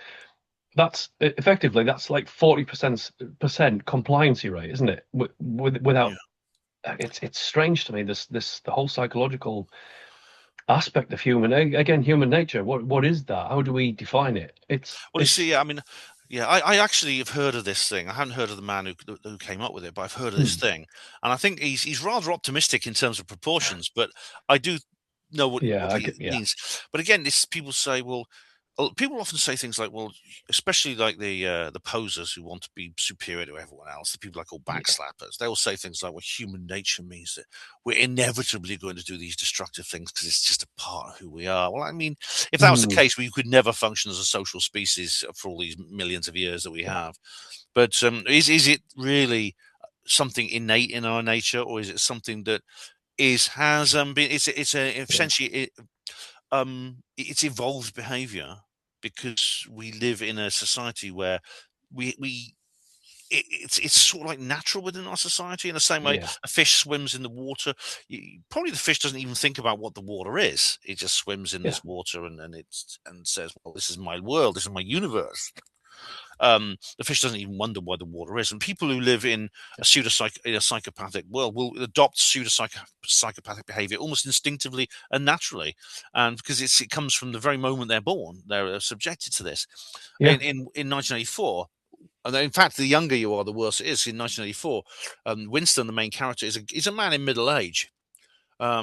that's effectively that's like 40% compliancy rate, isn't it? yeah. Without it's strange to me, this the whole psychological aspect of again, human nature. What is that? How do we define it? Well, you see, I mean, yeah, I actually have heard of this thing. I hadn't heard of the man who came up with it, but I've heard of this Hmm, thing, and I think he's rather optimistic in terms of proportions. But I do know what he yeah, means. But again, this people say, well, people often say things like, well, especially like the posers who want to be superior to everyone else, the people I call yeah, backslappers. They will say things like, well, human nature means that we're inevitably going to do these destructive things because it's just a part of who we are. Well, I mean, if that was the hmm, case, we could never function as a social species for all these millions of years that we yeah, have. But is it really something innate in our nature, or is it something that is has been? It's a yeah, essentially it's evolved behavior because we live in a society where we it's sort of like natural within our society in the same way yeah, a fish swims in the water. Probably the fish doesn't even think about what the water is. It just swims in yeah, this water and says, well, this is my world, this is my universe. The fish doesn't even wonder why the water is. And people who live in yeah, in a psychopathic world will adopt psychopathic behavior almost instinctively and naturally, and because it comes from the very moment they're born, they're subjected to this. yeah, In 1984. And in fact, the younger you are, the worse it is. In 1984, Winston, the main character, is a man in middle age.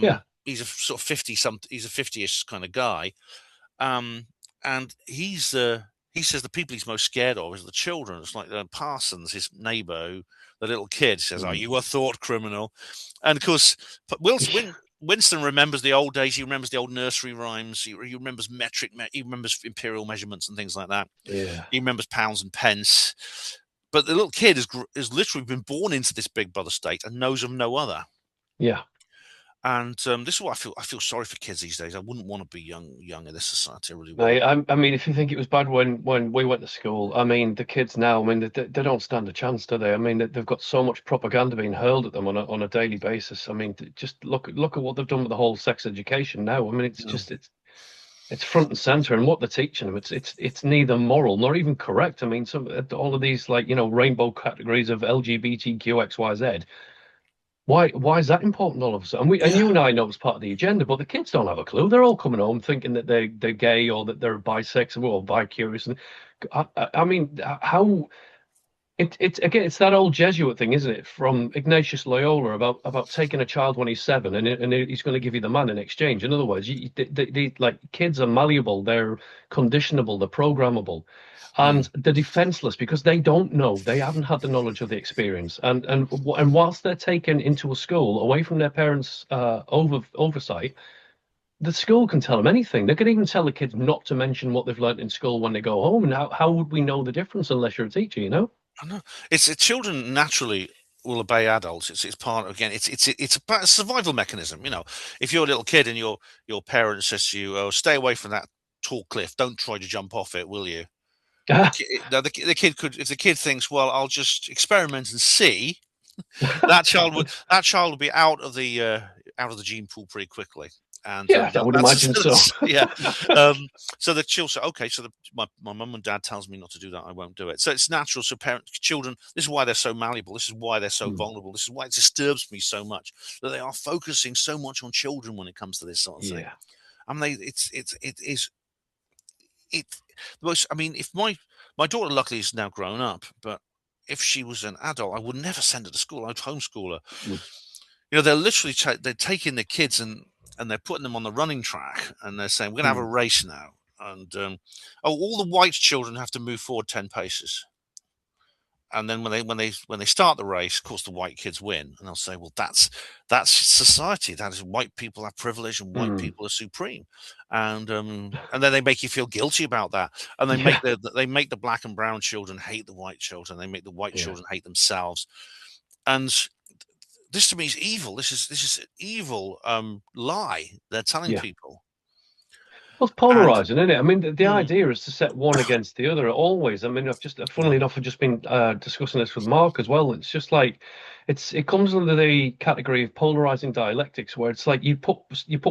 yeah, He's a sort of 50 something. He's a 50ish kind of guy, um, and he says the people he's most scared of is the children. It's like Parsons, his neighbour, the little kid, says, "Are mm, you a thought criminal?" And of course, Winston remembers the old days. He remembers the old nursery rhymes. He remembers he remembers imperial measurements and things like that. yeah, He remembers pounds and pence. But the little kid has literally been born into this Big Brother state and knows of no other. yeah, And this is what I feel. I feel sorry for kids these days. I wouldn't want to be young in this society. I really Mate, wouldn't. I mean, if you think it was bad when we went to school, I mean, the kids now, I mean, they don't stand a chance, do they? I mean, they've got so much propaganda being hurled at them on a daily basis. I mean, just look at what they've done with the whole sex education now. I mean, it's Mm. just it's front and center, and what they're teaching them, it's neither moral nor even correct. I mean, some all of these like rainbow categories of LGBTQ XYZ. Why is that important all of a sudden? And Yeah. you and I know it's part of the agenda, but the kids don't have a clue. They're all coming home thinking that they're gay or that they're bisexual or bi-curious. And I mean, how it's again, it's that old Jesuit thing, isn't it? From Ignatius Loyola about taking a child when he's 7 and he's going to give you the man in exchange. In other words, like kids are malleable, they're conditionable, they're programmable, Mm. and they're defenseless because they don't know, they haven't had the knowledge of the experience, and whilst they're taken into a school away from their parents' oversight. The school can tell them anything. They could even tell the kids not to mention what they've learned in school when they go home. And how would we know the difference unless you're a teacher, you know? I know. It's children naturally will obey adults. It's part again. It's a survival mechanism. If you're a little kid and your parent says to you, "Oh, stay away from that tall cliff. Don't try to jump off it, will you?" The kid could, if the kid thinks, "Well, I'll just experiment and see," that child would be out of the gene pool pretty quickly. And Yeah, I would imagine so. yeah. So the children say, okay, so my mum and dad tells me not to do that, I won't do it. So it's natural. So children, this is why they're so malleable. This is why they're so Hmm. vulnerable. This is why it disturbs me so much that they are focusing so much on children when it comes to this sort of thing. Yeah, I mean, it most. I mean, if my daughter luckily is now grown up, but if she was an adult, I would never send her to school. I'd homeschool her. mm, They're literally they're taking the kids and they're putting them on the running track and they're saying we're gonna have a mm. race now. And all the white children have to move forward 10 paces. And then when they start the race, of course the white kids win, and they'll say, "Well, that's society. That is white people have privilege, and white Mm. people are supreme." And then they make you feel guilty about that, and Yeah, they make the black and brown children hate the white children. They make the white yeah, children hate themselves, and this to me is evil. This is an evil lie they're telling yeah. people. Well, it's And polarizing, isn't it? I mean, the mm, idea is to set one against the other always. I mean, yeah, funnily enough, I've just been discussing this with Mark as well. It's just like, it comes under the category of polarizing dialectics, where it's like you put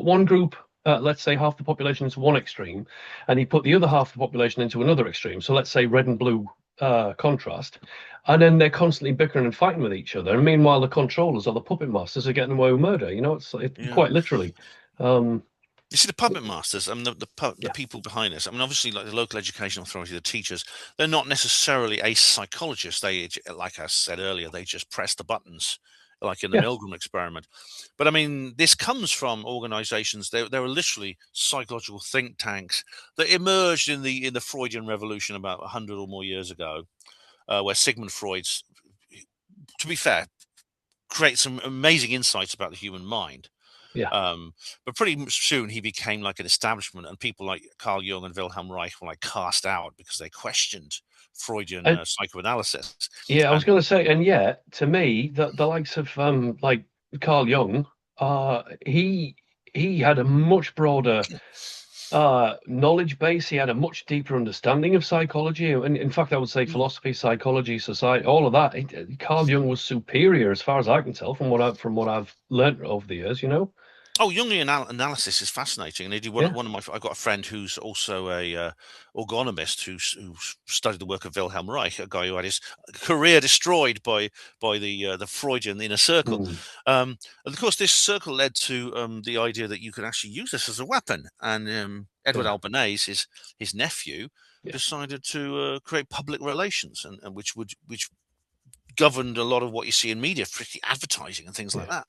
one group, let's say half the population into one extreme, and you put the other half of the population into another extreme. So let's say red and blue contrast, and then they're constantly bickering and fighting with each other. And meanwhile, the controllers or the puppet masters are getting away with murder. It's yeah. quite literally. Um, You see, the puppet masters, I mean, the yeah, people behind this. I mean, obviously, like the local education authority, the teachers, they're not necessarily a psychologist. Like I said earlier, they just press the buttons, like in the yeah, Milgram experiment. But I mean, this comes from organisations. There are literally psychological think tanks that emerged in the Freudian revolution about 100 or more years ago, where Sigmund Freud's, to be fair, create some amazing insights about the human mind. yeah. Um, but pretty soon he became like an establishment, and people like Carl Jung and Wilhelm Reich were like cast out because they questioned Freudian And psychoanalysis. yeah, I was And going to say, and yet to me, the likes of like Carl Jung, he had a much broader knowledge base. He had a much deeper understanding of psychology, and in fact, I would say mm, philosophy, psychology, society, all of that. Carl Jung was superior, as far as I can tell, from what I've learned over the years. oh, Jungian analysis is fascinating. And they do Yeah, one of my. I've got a friend who's also a ergonomist who studied the work of Wilhelm Reich, a guy who had his career destroyed by the Freudian inner circle. mm, And of course, this circle led to the idea that you could actually use this as a weapon. And Edward yeah, Albanese, his nephew, yeah, decided to create public relations, and which governed a lot of what you see in media, particularly advertising and things like yeah, that.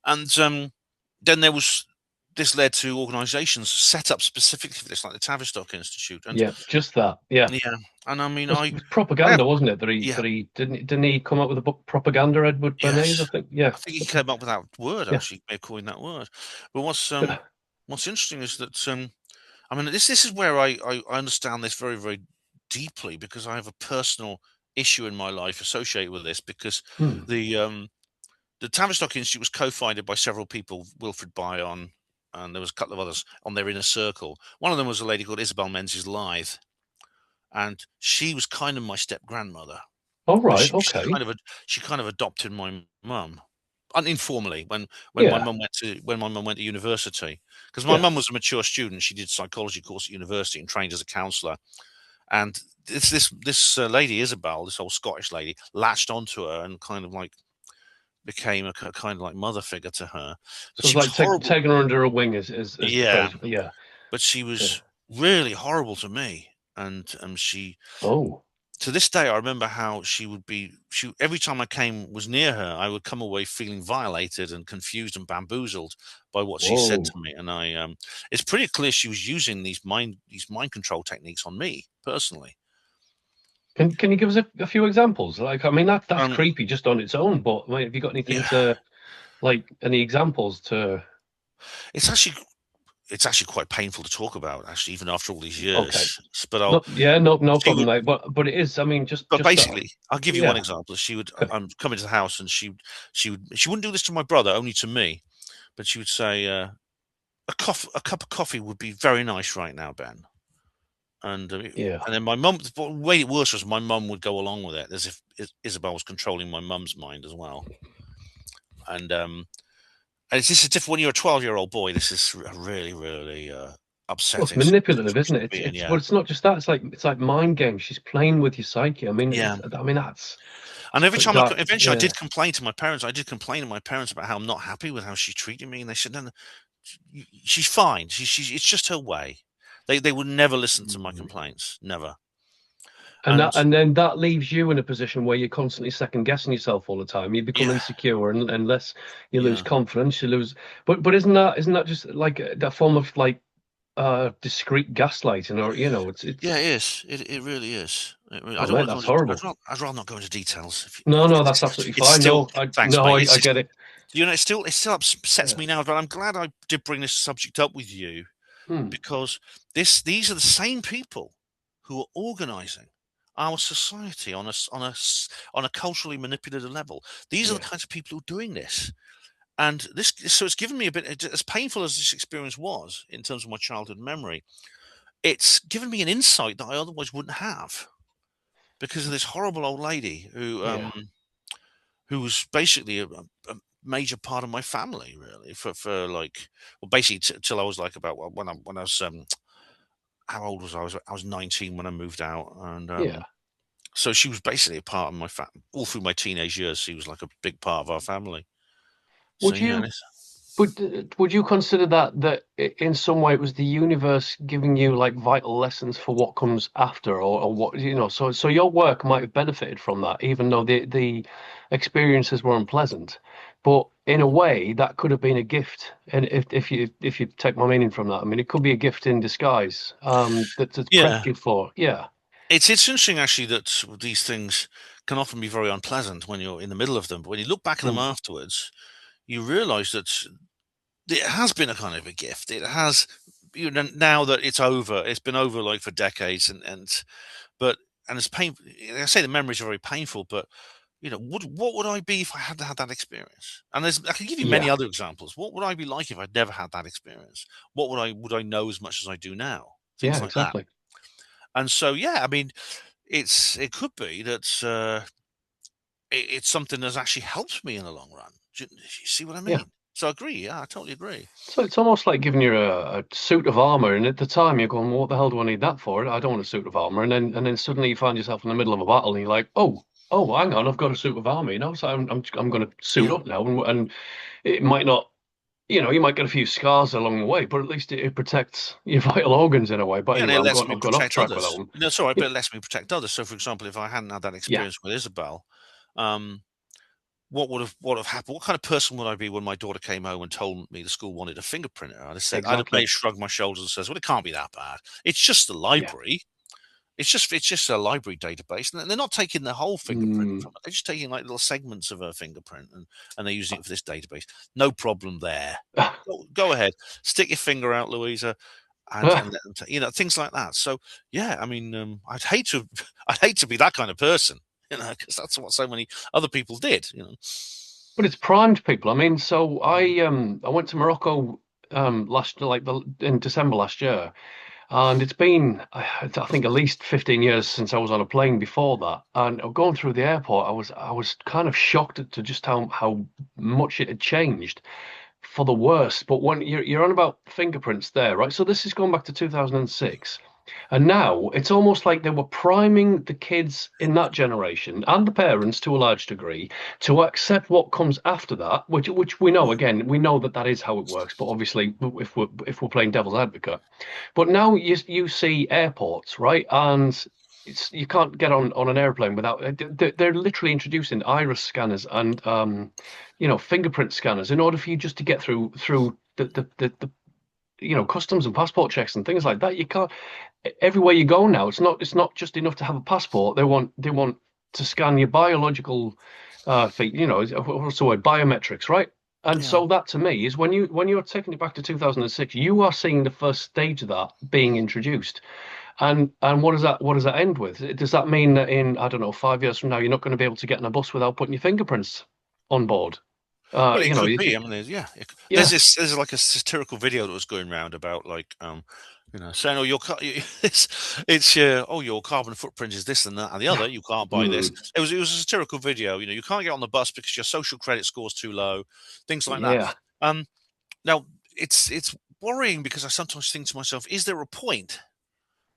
And then there was this led to organisations set up specifically for this, like the Tavistock Institute. And yeah. Just that. Yeah. yeah, and I mean, It was I have, propaganda, wasn't it? That he yeah, that he didn't he come up with a book, propaganda, Edward Bernays, I yes, think. Yeah, I think he something. came up with that word Yeah, actually, may have coined that word. But what's interesting is that I mean, this is where I understand this very, very deeply because I have a personal issue in my life associated with this because hmm. the the Tavistock Institute was co-founded by several people, Wilfred Bion, and there was a couple of others on their inner circle. One of them was a lady called Isabel Menzies Lythe, and she was kind of my step grandmother. All But right. Okay. she kind of adopted my mum uninformally when Yeah. my mum went to university, because my Yeah. mum was a mature student. She did psychology course at university and trained as a counsellor. And this lady Isabel, this old Scottish lady, latched onto her and kind of like became a kind of like mother figure to her. But So it's she was like horrible. taking her under a wing, as the Yeah, phrase. Yeah. but she Yeah. was really horrible to me. And she, Oh. to this day, I remember how she would be. She every time I came was near her, I would come away feeling violated and confused and bamboozled by what she said to Whoa. me. And it's pretty clear she was using these mind control techniques on me personally. Can you give us a few examples? Like, I mean, that's Um, creepy just on its own. But I mean, have you got anything yeah, to like any examples to? it's actually it's actually quite painful to talk about, actually, even after all these Okay. years. But No. Yeah. No she problem, would, mate. But it is. I mean, but just basically, I'll give you one yeah. example. She would Okay. come into the house, and she wouldn't do this to my brother, only to me. But she would say, a cup of coffee would be very nice right now, Ben. Yeah. And then my mum, the way it worse was my mum would go along with it, as if Isabel was controlling my mum's mind as well. And it's just a different. When you're a 12-year-old boy, this is a really, really Well, it's upsetting manipulative, isn't situation it? to be in. But Yeah, it's not just that. It's like mind games. She's playing with your psyche. I mean, yeah. that's And it's every pretty time dark. eventually I Yeah. did complain to my parents. I did complain to my parents about how I'm not happy with how she treated me, and they said, "No, no, she's fine. It's just her way." They would never listen to my Mm. complaints, never. And And and then that leaves you in a position where you're constantly second guessing yourself all the time. You become yeah, insecure, and less you lose yeah, confidence. You lose. But isn't that just like that form of like discreet gaslighting, or yeah. it's It is. It really is. I oh don't man, want to go that's into. horrible. I'd rather not go into details. No, no, that's absolutely It's fine. still. No, I Thanks, no, mate. I get it. It still upsets Yeah. me now. But I'm glad I did bring this subject up with you, Hmm. because these are the same people who are organising our society on a culturally manipulative level. These are the Yeah. kinds of people who are doing this, and so it's given me a bit, as painful as this experience was in terms of my childhood memory. It's given me an insight that I otherwise wouldn't have, because of this horrible old lady Yeah. who was basically a major part of my family, really, for like, well, basically till I was like about, well, when I was how old was I? I was 19 when I moved out, and Yeah. so she was basically a part of my family all through my teenage years. She was like a big part of our family. So Would yeah, you? Would you consider that in some way it was the universe giving you like vital lessons for what comes after, or what so your work might have benefited from that, even though the experiences were unpleasant, but in a way that could have been a gift. And if you take my meaning from that, I mean, it could be a gift in disguise, that's yeah. prepped you for. Yeah. It's interesting actually that these things can often be very unpleasant when you're in the middle of them, but when you look back at them Hmm. afterwards, you realise that it has been a kind of a gift. It has, now that it's over, it's been over like for decades, but and it's painful. I say the memories are very painful, but what would I be if I hadn't had that experience? And I can give you many Yeah. other examples. What would I be like if I'd never had that experience? What would I know as much as I do now? Yeah. Things like that. Exactly. And so, yeah, I mean, it could be that it's something that's actually helped me in the long run. Do you see what I Yeah. mean? So I agree. Yeah, I totally agree. So it's almost like giving you a suit of armor, and at the time you're going, well, "What the hell do I need that for? I don't want a suit of armor." And then suddenly you find yourself in the middle of a battle, and you're like, "Oh, hang on, I've got a suit of armor, so I'm going to suit Yeah. up now." And it might not, you might get a few scars along the way, but at least it protects your vital organs in a way. But Yeah, and anyway, it I'm lets going me I've gone off protect track with that others. one. It's all right, Yeah, but it lets me protect others. So, for example, if I hadn't had that yeah, experience with Isabel, um, what would have happened? What kind of person would I be when my daughter came home and told me the school wanted a fingerprinter? I'd have exactly. maybe shrugged my shoulders and says, "Well, it can't be that bad. It's just the Yeah. library. It's just a library database, and they're not taking the whole fingerprint Mm. from it. They're just taking like little segments of her fingerprint, and they're using it for this database. No problem there. Go ahead, stick your finger out, Louisa, and let them things like that. So yeah, I mean, I'd hate to I'd hate to be that kind of person, because that's what so many other people did. But it's primed people. I mean, so I went to Morocco in December last year, and it's been I think at least 15 years since I was on a plane before that. And going through the airport, I was kind of shocked to just how much it had changed for the worse. But when you're on about fingerprints there, right? So this is going back to 2006. And now it's almost like they were priming the kids in that generation and the parents to a large degree to accept what comes after that, which we know again, we know that that is how it works. But obviously, if we're playing devil's advocate, but now you see airports, right, and you can't get on an airplane without they're literally introducing iris scanners and fingerprint scanners in order for you just to get through the customs and passport checks and things like that. You can't everywhere you go now. It's not just enough to have a passport. They want to scan your biological feet. What's the word? Biometrics, right? And Yeah. so that to me is when you're taking it back to 2006, you are seeing the first stage of that being introduced. And what does that end with? Does that mean that in, I don't know, 5 years from now, you're not going to be able to get in a bus without putting your fingerprints on board? Well, it could You be. could, I mean, yeah, there's like a satirical video that was going around about like saying, oh, your carbon footprint is this and that and the other. You can't buy this. mm, It was a satirical video. You can't get on the bus because your social credit score's too low, things like that. yeah, Um, Now it's worrying because I sometimes think to myself, is there a point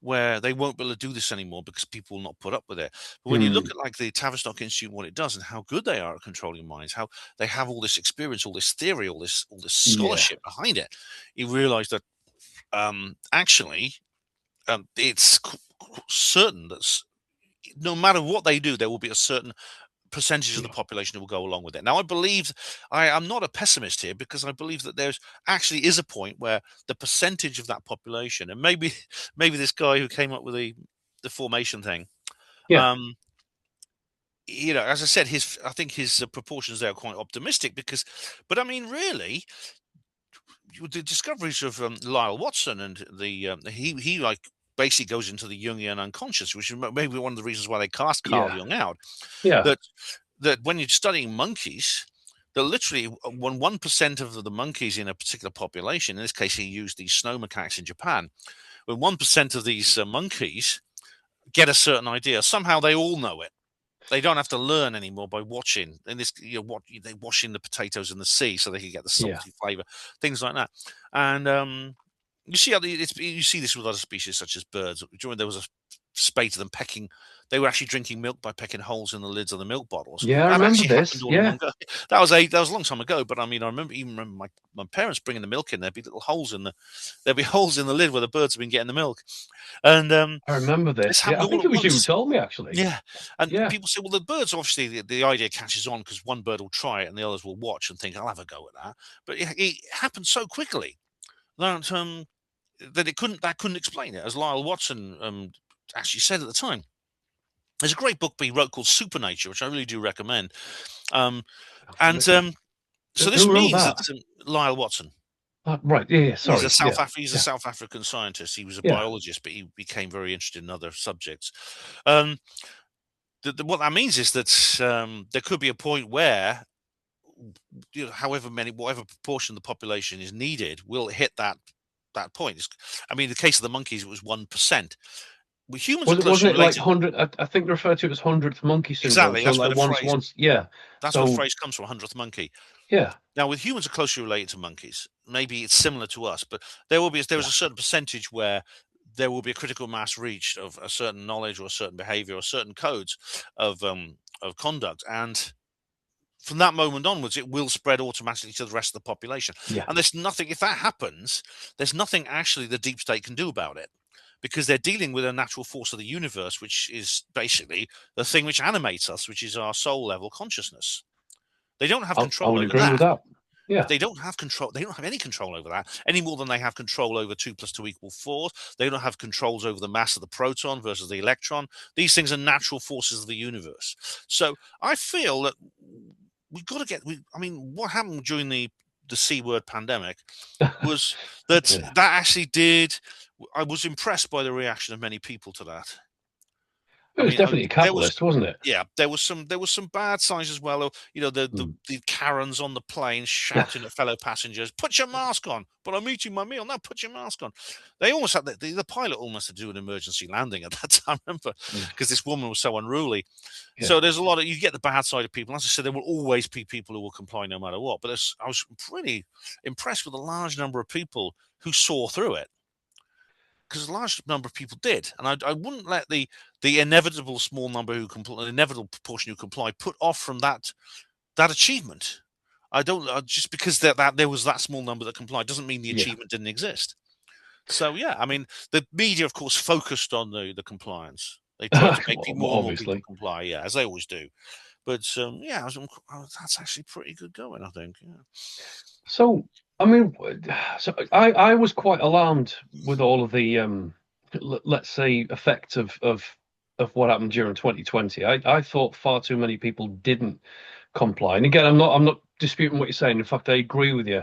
where they won't be able to do this anymore because people will not put up with it? But when you look mm, at like the Tavistock Institute, what it does, and how good they are at controlling minds, how they have all this experience, all this theory, all this yeah, scholarship behind it, you realise that actually it's certain that no matter what they do, there will be a certain percentage of the yeah, population who will go along with it. Now, I'm not a pessimist here because I believe that there's actually is a point where the percentage of that population, and maybe maybe this guy who came up with the formation thing, yeah, um, as I said, I think his proportions there are quite optimistic because, but I mean, really, the discoveries of Lyle Watson and he like basically goes into the Jungian unconscious, which is maybe one of the reasons why they cast Carl yeah, Jung out. yeah, That that when you're studying monkeys, that literally when 1% of the monkeys in a particular population, in this case he used these snow macaques in Japan, when 1% of these monkeys get a certain idea, somehow they all know it. They don't have to learn anymore by watching. And this, what they washing the potatoes in the sea so they can get the yeah, salty flavor, things like that. And you see you see this with other species such as birds. During there was a spate of them pecking. They were actually drinking milk by pecking holes in the lids of the milk bottles. yeah. I That remember actually happened this. all in Yeah, one go. That was a long time ago, but I mean, I remember my parents bringing the milk in. There'd be holes in the lid where the birds have been getting the milk, and I remember this this. Yeah, happened I all think at it was you who once. told me actually. Yeah, and Yeah, people say, well, the birds obviously the idea catches on because one bird will try it and the others will watch and think, I'll have a go at that. But it happened so quickly that that couldn't explain it, as Lyle Watson actually said at the time. There's a great book he wrote called Supernature, which I really do recommend. Um, and so this who wrote means that that? Lyle Watson. Right. Yeah, yeah. He's a Sorry. South Yeah, Af- he's a yeah, South African scientist. He was a yeah. biologist, but he became very interested in other subjects. Um, what that means is that there could be a point where, whatever proportion of the population is needed, will hit that point. I mean, the case of the monkeys, it was 1%. Well, humans are Wasn't closely it like related. 100? I think they refer to it as 100th monkey syndrome. Exactly, So that's where like the once, phrase once, yeah. that's where the So phrase comes from, 100th monkey. yeah, Now, with humans are closely related to monkeys. Maybe it's similar to us, but there is yeah, a certain percentage where there will be a critical mass reached of a certain knowledge or a certain behavior or certain codes of conduct, and from that moment onwards, it will spread automatically to the rest of the population. yeah. And there's nothing, if that happens, there's nothing actually the deep state can do about it because they're dealing with a natural force of the universe, which is basically the thing which animates us, which is our soul level consciousness. They don't have I control would over agree with that. that. Yeah. They don't have control. They don't have any control over that any more than they have control over 2 + 2 = 4. They don't have controls over the mass of the proton versus the electron. These things are natural forces of the universe. So I feel that we've got to get. I mean, what happened during the C word pandemic was that Yeah. that actually did. I was impressed by the reaction of many people to that. It was definitely a there was catalyst, wasn't it? yeah, there was some bad signs as well. The Mm. the Karens on the plane shouting at fellow passengers, "Put your mask on!" But I'm eating my meal. No, put your mask on. They almost had the pilot almost had to do an emergency landing at that time. Remember, because this woman was so unruly. Yeah. So there's a lot of you get the bad side of people. As I said, there will always be people who will comply no matter what. But I was pretty impressed with the large number of people who saw through it because a large number of people did, and I wouldn't let the inevitable small number who comply, the inevitable proportion who comply, put off from that achievement. I don't just because that there was that small number that complied doesn't mean the Yeah. achievement didn't exist. So yeah, I mean the media, of course, focused on the compliance. They tried to make more and more people Obviously. comply, yeah, as they always do. But yeah, that's actually pretty good going, I think. Yeah. So, I mean, so I was quite alarmed with all of the let's say effects of what happened during 2020. I thought far too many people didn't comply. And again, I'm not disputing what you're saying. In fact, I agree with you.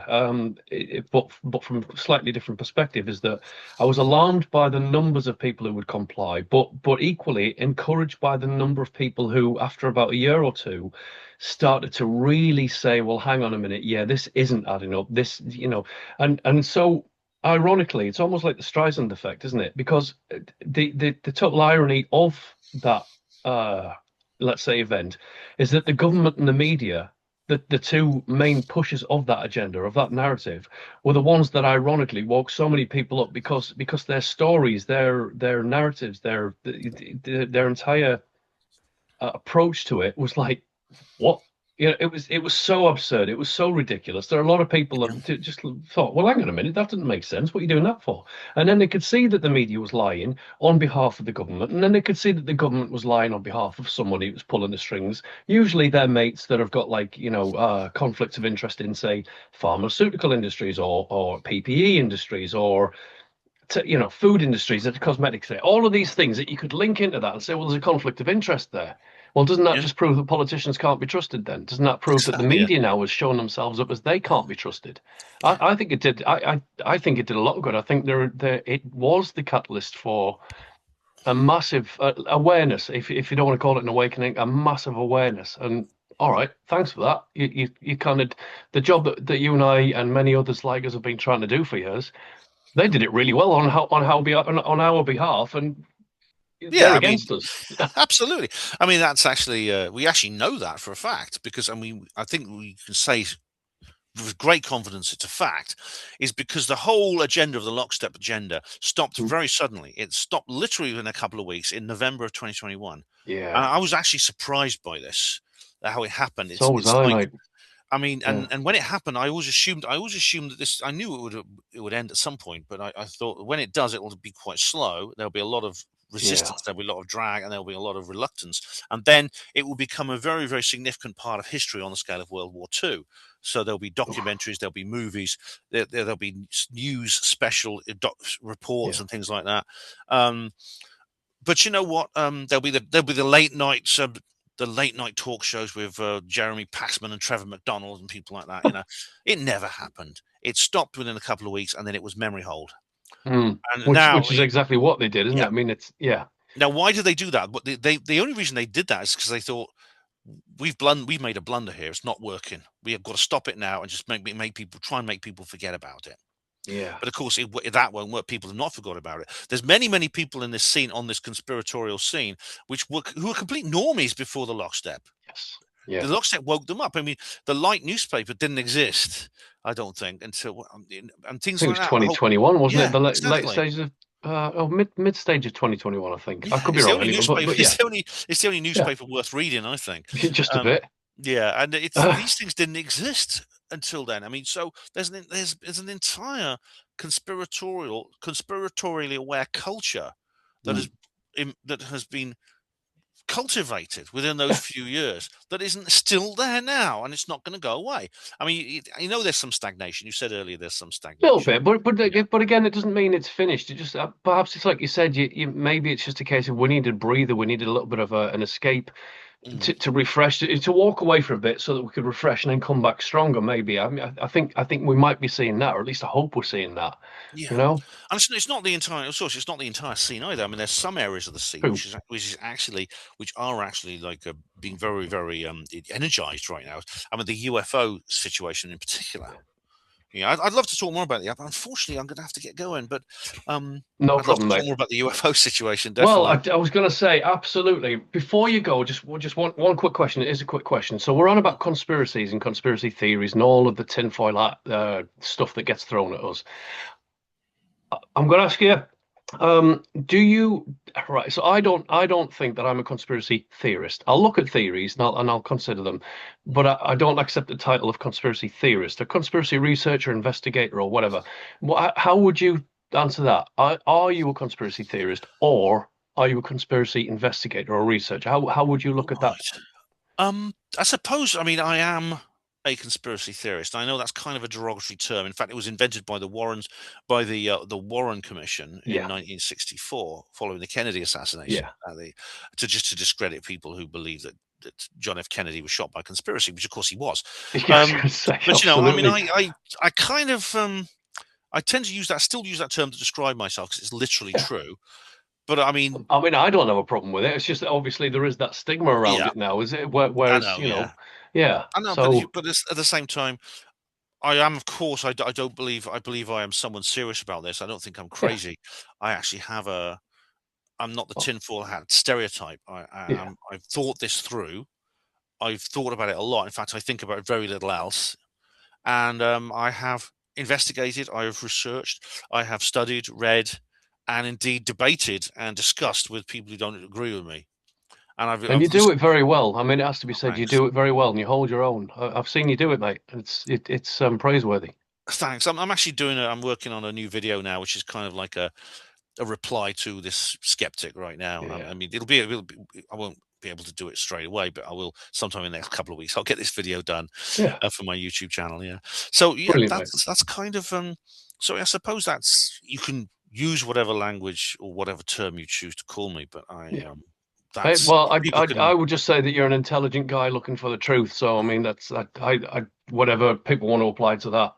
But from a slightly different perspective, is that I was alarmed by the numbers of people who would comply, but equally encouraged by the number of people who, after about a year or two, started to really say, "Well, hang on a minute, yeah, this isn't adding up. This, and so." Ironically, it's almost like the Streisand effect, isn't it? Because the total irony of that let's say event is that the government and the media, the two main pushers of that agenda, of that narrative, were the ones that ironically woke so many people up because their stories, their narratives, their entire approach to it was like, what? It was so absurd. It was so ridiculous. There are a lot of people that just thought, well, hang on a minute, that didn't make sense. What are you doing that for? And then they could see that the media was lying on behalf of the government, and then they could see that the government was lying on behalf of someone who was pulling the strings. Usually, their mates that have got like conflicts of interest in, say, pharmaceutical industries or PPE industries or food industries, the cosmetics there, all of these things that you could link into that and say, well, there's a conflict of interest there. Well, doesn't that Yeah, just prove that politicians can't be trusted then? Doesn't that prove that the exactly. Yeah, media now has shown themselves up as they can't be trusted? I think it did. I think it did a lot of good. I think it was the catalyst for a massive awareness, if you don't want to call it an awakening, a massive awareness. And all right, thanks for that. You kind of the job that you and I and many others like us have been trying to do for years. They did it really well on our behalf, and they're yeah. I mean, against us. absolutely. I mean, that's actually we actually know that for a fact because I think we can say with great confidence it's a fact, is because the whole agenda of the lockstep agenda stopped very suddenly. It stopped literally in a couple of weeks in November of 2021, and Yeah, I was actually surprised by this, how it happened. so was It's I, like mate. I mean, Yeah, and when it happened, I always assumed that this. I knew it would end at some point, but I thought when it does, it will be quite slow. There'll be a lot of yeah, resistance, there'll be a lot of drag, and there'll be a lot of reluctance, and then it will become a very, very significant part of history on the scale of World War II. So there'll be documentaries, there'll be movies, there'll be news special reports yeah, and things like that. Um, but you know what? There'll be the late night talk shows with Jeremy Passman and Trevor McDonald and people like that. It never happened. It stopped within a couple of weeks, and then it was memory hold. mm. And Which is exactly what they did, isn't it? yeah. I mean, it's yeah, Now, why did they do that? But the only reason they did that is because they thought we've made a blunder here. It's not working. We have got to stop it now and just make people try and make people forget about it. yeah, But of course, that won't work. People have not forgot about it. There's many, many people in this scene, on this conspiratorial scene, who were complete normies before the lockstep. yes, The yeah. lockstep woke them up. I mean, the light newspaper didn't exist, I don't think, until and I things think it like was that. The whole 2021, wasn't it? yeah, The late exactly. stages of mid stage of 2021, I think. I Yeah, could be it's the wrong only anyway, newspaper. but yeah, It's the only yeah, newspaper worth reading, I think. just a Um, bit. yeah, and these things didn't exist until then. I mean, so there's an entire conspiratorially aware culture that has Mm. that has been cultivated within those few years that isn't still there now, and it's not going to go away. I mean, there's some stagnation. You said earlier there's some A little stagnation. bit, but Yeah, but again, it doesn't mean it's finished. It just perhaps it's like you said. Maybe it's just a case of we needed a breather. We needed a little bit of an escape Mm. to refresh, to walk away for a bit so that we could refresh and then come back stronger. Maybe. I mean, I think we might be seeing that, or at least I hope we're seeing that. Yeah, You know, and it's not the entire. Of course, it's not the entire scene either. I mean, there's some areas of the sea true. which are actually like being very, very energized right now. I mean, the UFO situation in particular. Yeah, I'd love to talk more about that, but unfortunately, I'm going to have to get going. But No I'd love to problem, talk mate. more about the UFO situation, Well, definitely. I was going to say absolutely. Before you go, just one quick question. It is a quick question. So we're on about conspiracies and conspiracy theories and all of the tinfoil stuff that gets thrown at us. I'm going to ask you, do you right? So I don't think that I'm a conspiracy theorist. I'll look at theories and I'll consider them, but I don't accept the title of conspiracy theorist, a conspiracy researcher, investigator, or whatever. How would you answer that? Are you a conspiracy theorist, or are you a conspiracy investigator or researcher? How would you look at that? Right. I suppose. I mean, I am a conspiracy theorist. I know that's kind of a derogatory term. In fact, it was invented by the Warren Commission in Yeah, 1964, following the Kennedy assassination, yeah, to discredit people who believe that John F. Kennedy was shot by conspiracy, which of course he was. yeah. I was Um, going to say but I mean, absolutely. I kind of I tend to still use that term to describe myself because it's literally Yeah. true. But I mean, I mean, I don't have a problem with it. It's just that obviously there is that stigma around yeah, it now, is it? I Whereas, know, yeah. yeah. I know, but So, at the same time, I am, of course. I don't believe. I believe I am someone serious about this. I don't think I'm yeah, crazy. I actually have a. I'm not the oh, tinfoil hat stereotype. yeah. I've thought this through. I've thought about it a lot. In fact, I think about very little else. And I have investigated. I have researched. I have studied, read, and indeed debated and discussed with people who don't agree with me. And And you I've do listened. it very well. I mean, it has to be Oh, said, you thanks. do it very well, and you hold your own. I've seen you do it, mate. It's praiseworthy. Thanks. I'm actually doing. I'm working on a new video now, which is kind of like a reply to this skeptic right now. Yeah, I mean, I won't be able to do it straight away, but I will sometime in the next couple of weeks. I'll get this video done yeah, for my YouTube channel. Yeah. So yeah, brilliant, mate. that's kind of So I suppose that's you can use whatever language or whatever term you choose to call me, but Yeah. that's Well, people I can. would just say that you're an intelligent guy looking for the truth. So, I mean, that's I whatever people want to apply to that.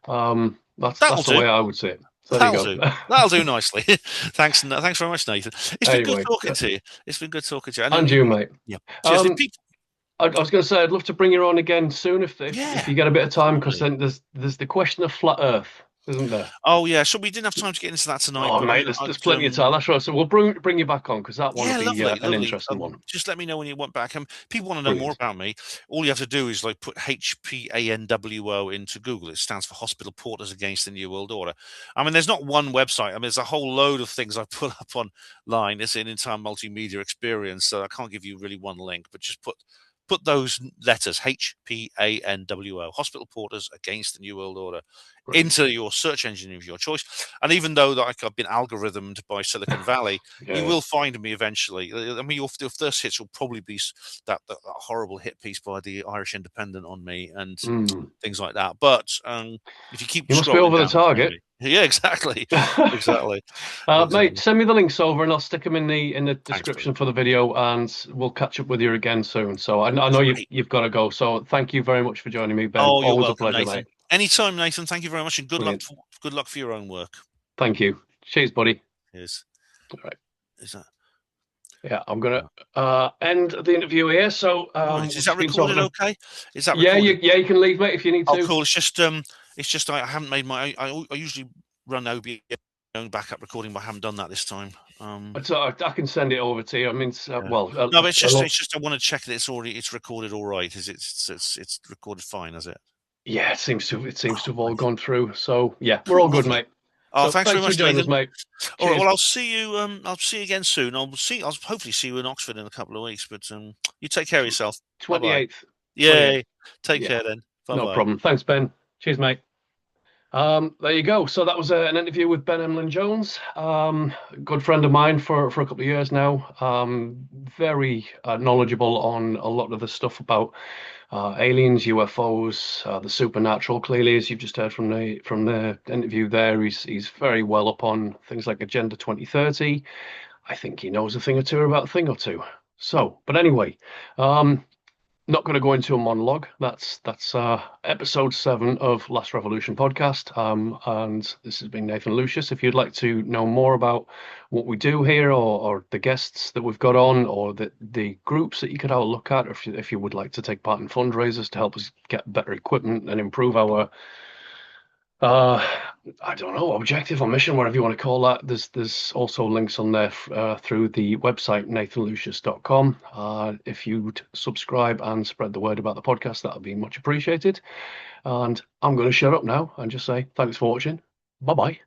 That'll That's the do. way I would say it. So there you That'll go. do. That'll do nicely. Thanks very much, Nathan. It's been good Anyway, talking to you. It's been good talking to you. And then and you, you mate. yeah. Cheers. If Um, people, I was going to say I'd love to bring you on again soon if yeah, you get a bit of time, because absolutely. then there's the question of flat Earth, isn't there? Oh yeah, so we didn't have time to get into that tonight, Oh, but I mate, mean, there's plenty of time. That's right. So we'll bring you back on because that one will yeah, be lovely, an lovely. interesting one. Just let me know when you want back. People want to know more Brilliant. about me. All you have to do is like put HPANWO into Google. It stands for Hospital Porters Against the New World Order. I mean, there's not one website. I mean, there's a whole load of things I put up online. It's an entire multimedia experience, so I can't give you really one link, but just put those letters HPANWO, Hospital Porters Against the New World Order, Brilliant. into your search engine of your choice. And even though like I've been algorithmed by Silicon Valley, you Yeah. will find me eventually. I mean, your first hits will probably be that horrible hit piece by the Irish Independent on me and Mm. things like that. But if you keep You must be scrolling over the down, you'll find target. me. Yeah, exactly, exactly, Mate, exactly. send me the links over and I'll stick them in the Thanks, buddy. description for the video, and we'll catch up with you again soon. So I know Great. you've got to go. So thank you very much for joining me, Ben. Oh, you're Always a welcome, pleasure, Nathan. mate. Anytime, Nathan. Thank you very much, and Brilliant. good luck for your own work. Thank you. Cheers, buddy. Is All right. is that Yeah, I'm gonna right? end the interview here. So Right. we've Is just that been talking recorded? to. Okay. Is that Yeah, recorded? you can leave, mate, if you need Oh, to. cool. It's just I haven't made my. I usually run OBS own backup recording, but I haven't done that this time. I can send it over to you. I mean, Yeah. No, but a lot. it's just I want to check that it's recorded all right. Is it? It's recorded fine, is it? Yeah, it seems to Oh, have all brilliant. gone through. So yeah, we're Cool, all good, lovely. mate. Oh, So thanks very thanks for much, joining us, Nathan. mate. All right. Cheers. Well, I'll see you. I'll see you again soon. I'll hopefully see you in Oxford in a couple of weeks. But you take care of yourself. Bye bye. 28th. 28th. Yay. Take Yeah, care then. Bye no bye. problem. Thanks, Ben. Cheers, mate. There you go. So that was an interview with Ben Emlyn-Jones, good friend of mine for a couple of years now. Very knowledgeable on a lot of the stuff about aliens, UFOs, the supernatural. Clearly, as you've just heard from the interview there, he's very well up on things like Agenda 2030. I think he knows a thing or two about a thing or two. But anyway, not going to go into a monologue. That's episode 7 of Last Revolution podcast. And this has been Nathan Lucius. If you'd like to know more about what we do here, or the guests that we've got on, or the groups that you could have a look at, or if you would like to take part in fundraisers to help us get better equipment and improve our uh, I don't know, objective or mission, whatever you want to call that. There's also links on there through the website nathanlucius.com. If you'd subscribe and spread the word about the podcast, that would be much appreciated. And I'm going to shut up now and just say thanks for watching. Bye bye.